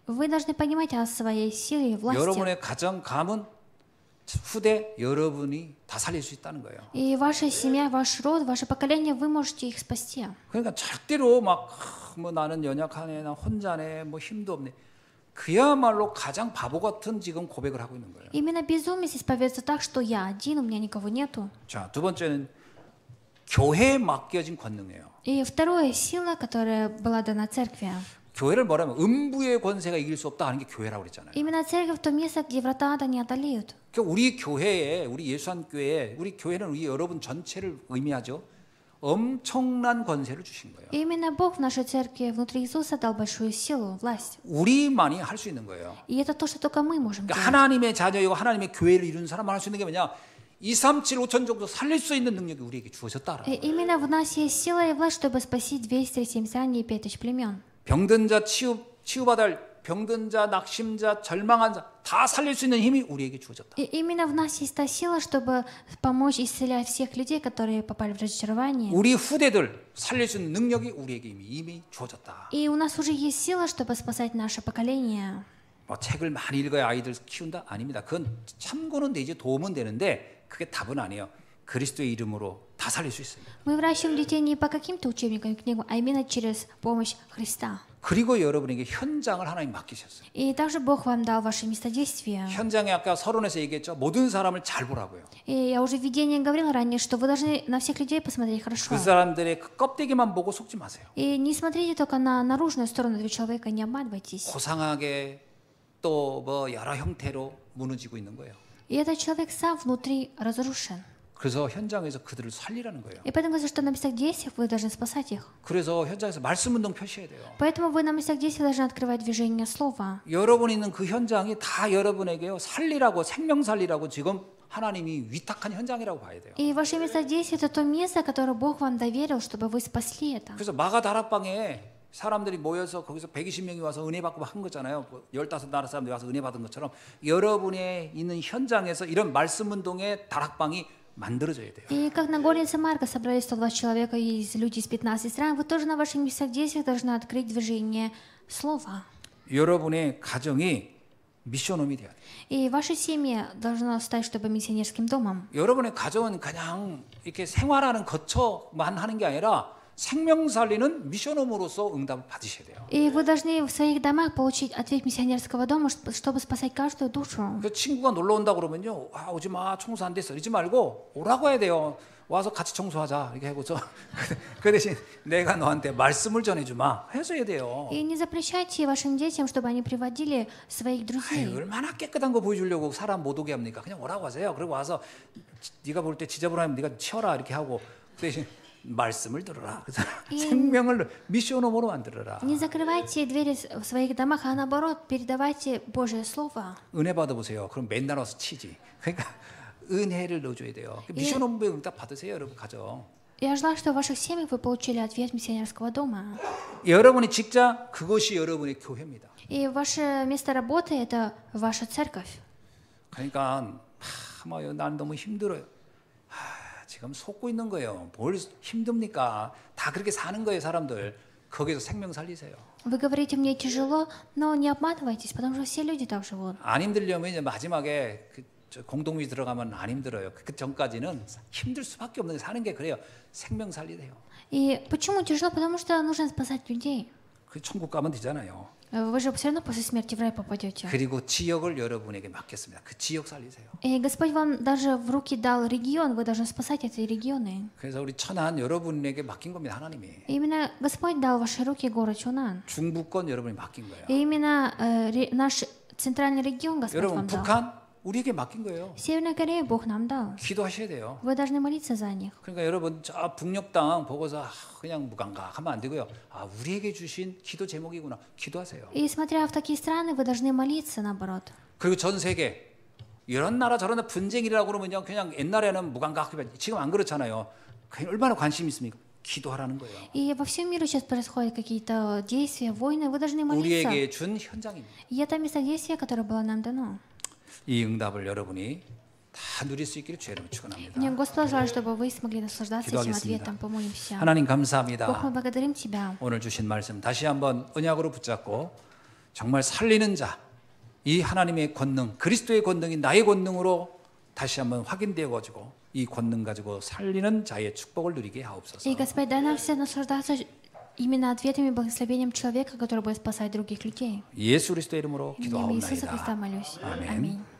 Вы должны понимать о своей силе и власти. 여러분의 가정, 가문, 후대 여러분이 다 살릴 수 있다는 거예요. И ваша семья, ваш род, ваше поколение, вы можете их спасти. 그러니까 절대로 막 뭐 나는 연약하네, 나 혼자네, 뭐 힘도 없네. 그야말로 가장 바보 같은 지금 고백을 하고 있는 거예요. Именно безумие исповедуется так, что я один, у меня никого нету. 자, 두 번째는 교회에 맡겨진 권능이에요. И второе, сила, которая была дана церкви. 교회를 뭐라면 음부의 권세가 이길 수 없다 하는 게 교회라고 그랬잖아요. Именно церковь то место, где врата ада не одолеют. 그러니까 우리 교회에, 우리 예수한 교회에, 우리 교회는 우리 여러분 전체를 의미하죠. 엄청난 권세를 주신 거예요. И именно Бог в нашей церкви внутри Иисуса дал большую силу, власть. 우리만이 할 수 있는 거예요. И это то, что только мы можем 그러니까 делать. 하나님의 자녀이고 하나님의 교회를 이루는 사람만 할 수 있는 게 뭐냐? 2, 3, 7, 5천 정도 살릴 수 있는 능력이 우리에게 주어졌다. И именно в нас есть сила и власть, чтобы спасти 200, 70 и 5000 племен. 병든 자 치유받을 병든 자, 낙심자, 절망한 자 다 살릴 수 있는 힘이 우리에게 주어졌다. И именно в нас есть та сила, чтобы помочь исцелять всех людей, которые попали в разочарование. 우리 후대들 살릴 수 있는 능력이 우리에게 이미 주어졌다. И у нас уже есть сила, чтобы спасать наше поколение. 뭐 책을 많이 읽어야 아이들 키운다? 아닙니다. 그건 참고는 되지 도움은 되는데 그게 답은 아니에요. 그리스도의 이름으로 다 살릴 수 있습니다. Мы выращиваем детей не по каким-то учебникам и книгам, а именно через помощь Христа. 그리고 여러분에게 현장을 하나님 맡기셨어요. И также Бог вам дал ваше местодействие. 현장에 아까 서론에서 얘기했죠. 모든 사람을 잘 보라고요. И я уже в видении говорила ранее, что вы должны на всех людей посмотреть хорошо. 그 사람들의 그 껍데기만 보고 속지 ма세요. И не смотрите только на наружную сторону этого человека, не обманывайтесь. 고상하게 또 뭐 여러 형태로 무너지고 있는 거예요. И этот человек сам внутри разрушен. 그래서 현장에서 그들을 살리라는 거예요. И поэтому, что на местах действий вы должны спасать их. 그래서 현장에서 말씀 운동 펴셔야 돼요. Поэтому вы на местах действий должны открывать движение слова. 여러분이 있는 그 현장이 다 여러분에게요 살리라고 생명 살리라고 지금 하나님이 위탁한 현장이라고 봐야 돼요. И ваше место действия это то место, которое Бог вам доверил, чтобы вы спасли это. 그래서 마가 다락방에 사람들이 모여서 거기서 120명이 와서 은혜 받고 한 거잖아요. 15나라 사람들이 와서 은혜 받은 것처럼 여러분의 있는 현장에서 이런 말씀 운동의 다락방이 만들어져야 돼요. И как на горнице Марка собрались 120 человек и люди из 15 стран, вы тоже на ваших местах действий должны открыть движение слова. 여러분의 가정이 미션홈이 돼야 돼요. И ваша семья должна стать, чтобы миссионерским домом. 여러분의 가정은 그냥 이렇게 생활하는 거처만 하는 게 아니라 생명 살리는 미션홈으로서 응답을 받으셔야 돼요. И вы должны в своих домах получить ответ миссионерского дома, чтобы спасать каждую душу. 그 친구가 놀러 온다 그러면요, 아, 오지 마, 청소 안 됐어, 이러지 말고 오라고 해야 돼요. 와서 같이 청소하자 이렇게 하고서 그 대신 내가 너한테 말씀을 전해주마 해줘야 돼요. И не запрещайте вашим детям, чтобы они приводили своих 아이, друзей. 얼마나 깨끗한 거 보여주려고 사람 못 오게 합니까? 그냥 오라고 하세요. 그리고 와서 네가 볼 때 지저분하면 네가 치워라 이렇게 하고 그 대신 말씀을 들어라. 그래서 생명을 미션홈으로 만들어라. Не закрывайте двери в своих домах, а наоборот, передавайте Божье Слово. 은혜 받아보세요. 그럼 맨날 와서 치지. 그러니까 은혜를 넣어줘야 돼요. 미션홈에 응답 받으세요, 여러분 가정. Я желаю, что в ваших семьях вы получили ответ миссионерского дома. 여러분의 직장 그것이 여러분의 교회입니다. И ваше место работы – это ваша церковь. 그러니까 난 너무 힘들어요. 지금 속고 있는 거예요. 뭘 힘듭니까? 다 그렇게 사는 거예요, 사람들. 거기서 생명 살리세요. Вы говорите, мне тяжело, но не обманывайтесь, потому что все люди так живут. 안 힘들려면 이제 마지막에 공동묘지 들어가면 안 힘들어요. 그 전까지는 힘들 수밖에 없는 게 사는 게 그래요. 생명 살리세요. И почему тяжело? Потому что нужно спасать людей. 그 천국 가면 되잖아요. Вы же все равно после смерти в рай попадете. 그리고 지역을 여러분에게 맡겼습니다. 그 지역 살리세요. И Господь вам даже в руки дал регион, вы должны спасать эти регионы. 그래서 우리 천안 여러분에게 맡긴 겁니다, 하나님이. И именно Господь дал в ваши руки город Чунан. 중부권 여러분이 맡긴 거예요. И именно наш центральный регион Господь 여러분 вам дал. 북한 우리에게 맡긴 거예요. Северная Корея Бог нам дал. 기도하셔야 돼요. Вы должны молиться за них. 그러니까 여러분 저 북녘 땅 보고서 그냥 무감각하면 안 되고요. 아, 우리에게 주신 기도 제목이구나. 기도하세요. И смотря в такие страны, вы должны молиться наоборот. 그리고 전 세계 이런 나라 저런 나라 분쟁이라고 그러면 그냥 옛날에는 무감각하게 지금 안 그렇잖아요. 얼마나 관심 있습니까? 기도하라는 거예요. И во всем мире сейчас происходят какие-то действия, войны, вы должны молиться. 우리에게 준 현장입니다. И это место действия, которое было нам дано. 이 응답을 여러분이 다 누릴 수 있기를 주의 이름으로 축원합니다. Мне Господь желаю, чтобы вы смогли наслаждаться этим 기도하겠습니다. ответом. Помолимся. 하나님 Бог, 감사합니다. мы благодарим Тебя. 오늘 주신 말씀 다시 한번 언약으로 붙잡고 정말 살리는 자, 이 하나님의 권능, 그리스도의 권능이 나의 권능으로 다시 한번 확인되어 가지고 이 권능 가지고 살리는 자의 축복을 누리게 하옵소서. И, Господь, дай нам все наслаждаться именно ответами и благословением человека, который будет спасать других людей. 예수 그리스도의 이름으로 В имя Иисуса 기도하옵나이다. Христа молюсь. 아멘. Аминь.